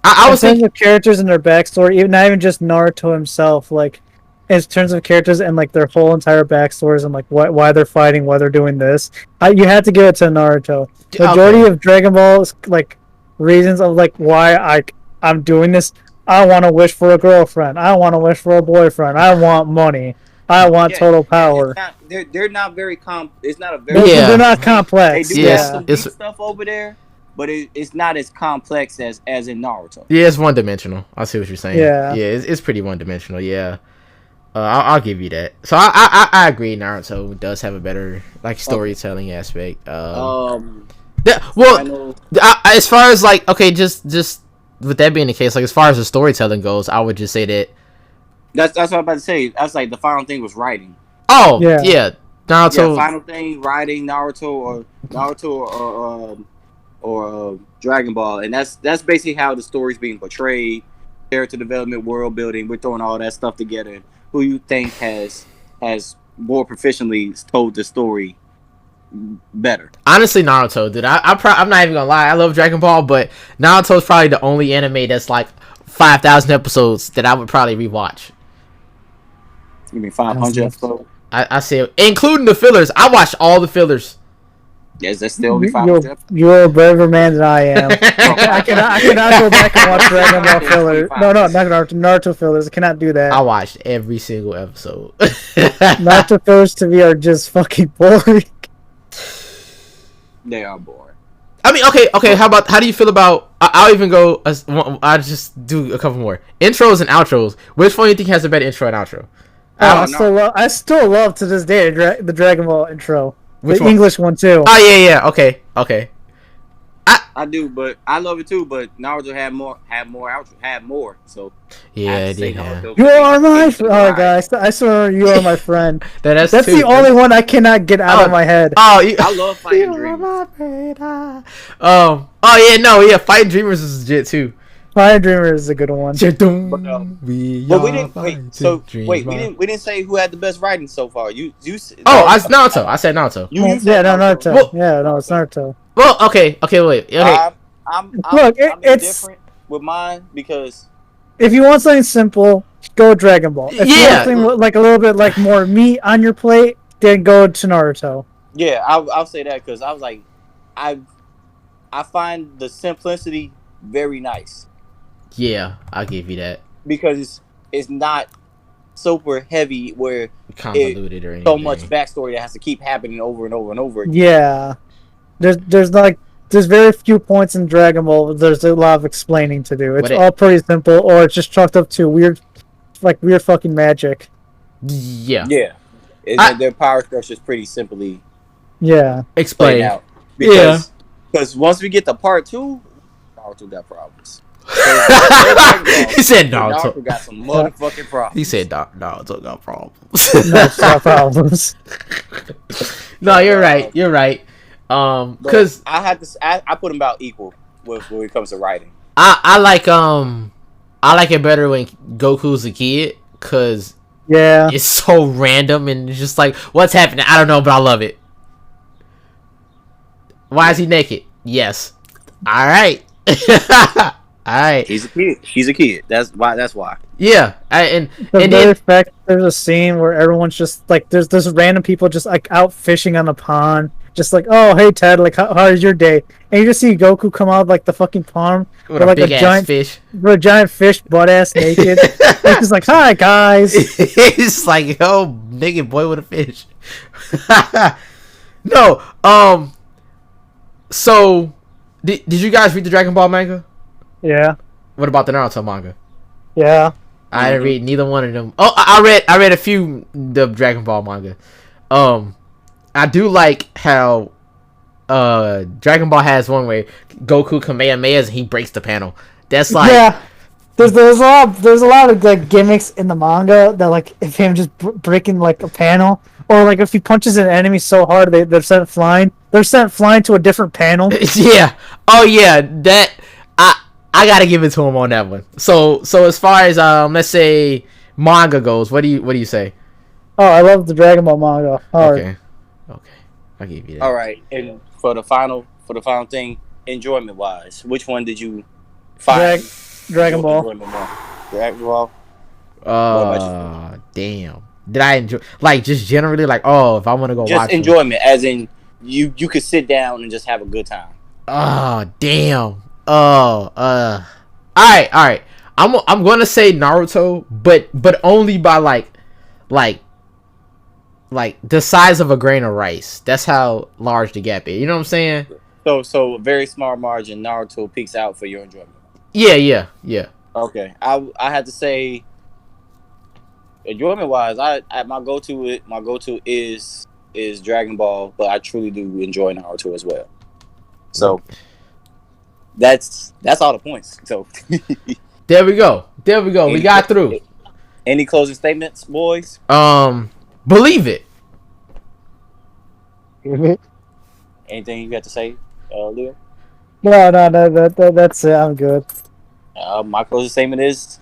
I was in terms thinking of characters and their backstory, even not even just Naruto himself, like in terms of characters and like their whole entire backstories and like why they're fighting, why they're doing this. You had to give it to Naruto. Majority of Dragon Ball's like reasons of like why I'm doing this. I want to wish for a girlfriend. I want to wish for a boyfriend. I want money. I want total power. They're not very It's not a very. They're not complex. They do have some deep stuff over there, but it's not as complex as in Naruto. Yeah, it's one dimensional. I see what you're saying. Yeah, it's pretty one dimensional. Yeah, I'll give you that. So I agree. Naruto does have a better like storytelling aspect. As far as like just with that being the case, like as far as the storytelling goes, I would just say that. That's what I'm about to say. That's like the final thing was writing. Oh yeah. Naruto. Yeah, final thing, writing Naruto or Dragon Ball, and that's basically how the story's being portrayed. Character development, world building. We're throwing all that stuff together. Who you think has more proficiently told the story better? Honestly, Naruto, dude. I'm not even gonna lie. I love Dragon Ball, but Naruto's probably the only anime that's like 5,000 episodes that I would probably rewatch. You mean 500 episodes? I say, including the fillers. I watched all the fillers. Yes, that's still only 500 episodes. You're a braver man than I am. I cannot go back and watch Dragon Ball fillers. No, not Naruto fillers. I cannot do that. I watched every single episode. Naruto fillers to me are just fucking boring. They are boring. I mean, okay. How do you feel about? I'll even go. I'll just do a couple more intros and outros. Which one do you think has a better intro and outro? I still love to this day the Dragon Ball intro. Which the one? English one too. Oh yeah. Okay. I do, but I love it too. But Naruto had more. So yeah, they have. You are my friend. Oh, guys, I swear you are my friend. That's the only one I cannot get out of my head. I love Fighting Dreamers. Fighting Dreamers is legit too. Fighting Dreamers is a good one. We didn't say who had the best writing so far. Naruto. I said Naruto. Naruto. It's Naruto. Well, okay, wait. Okay. I'm it's different with mine because if you want something simple, go Dragon Ball. If you want something like a little bit like more meat on your plate, then go to Naruto. Yeah, I'll say that because I was like, I find the simplicity very nice. Yeah, I'll give you that because it's not super heavy where convoluted or anything. So much backstory that has to keep happening over and over and over again. Yeah, there's very few points in Dragon Ball. There's a lot of explaining to do. It's all pretty simple, or it's just chalked up to weird fucking magic. Yeah. Their power structure is pretty simply explained out. Because once we get to part 2, Naruto got problems. He said Naruto got some motherfucking problems. He said Naruto got problems. No problems. No, you're right. Because I put them about equal when it comes to writing. I like it better when Goku's a kid because it's so random and it's just like what's happening. I don't know, but I love it. Why is he naked? Yes. All right. Alright. He's a kid. That's why. Yeah. Fact, there's a scene where everyone's just like there's random people just like out fishing on the pond, just like, oh hey Ted, like how's your day? And you just see Goku come out of, like the fucking farm With like a big ass fish. with a giant fish, butt ass naked. Like he's like, hi guys. It's like, yo, naked boy with a fish. No, so did you guys read the Dragon Ball manga? Yeah, What about the Naruto manga? yeah. I didn't read neither one of them. Oh, I read a few the Dragon Ball manga. I do like how Dragon Ball has one where Goku Kamehamehas and he breaks the panel. That's like, Yeah. There's a lot of like gimmicks in the manga that like if him just breaking like a panel, or like if he punches an enemy so hard they're sent flying. They're sent flying to a different panel. yeah. Oh yeah, that I gotta give it to him on that one. So as far as let's say manga goes, what do you say? Oh, I love the Dragon Ball manga. Hard. Okay, I'll give you that. All right, and for the final thing, enjoyment wise, which one did you find? Dragon Ball. Enjoyment more? Dragon Ball. Damn. Did I enjoy like just generally like if I want to go Just watch enjoyment, as in you could sit down and just have a good time. Oh damn. All right. I'm gonna say Naruto, but only by like the size of a grain of rice. That's how large the gap is. You know what I'm saying? So a very small margin. Naruto peaks out for your enjoyment. Yeah. Okay, I had to say, enjoyment wise, my go to is Dragon Ball, but I truly do enjoy Naruto as well. So that's all the points. So There we go. We got through. Any closing statements, boys? Believe it. Anything you got to say, Leo? No, that's it. I'm good. My closing statement is,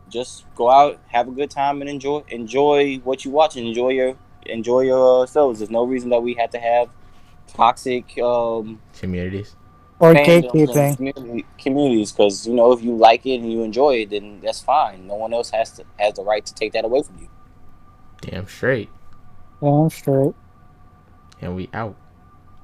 just go out, have a good time, and enjoy what you watch, and enjoy yourselves. There's no reason that we have to have toxic Communities. Or fandoms gatekeeping. and communities, because if you like it and you enjoy it, then that's fine. No one else has the right to take that away from you. Damn straight. Well, I'm straight. And we out.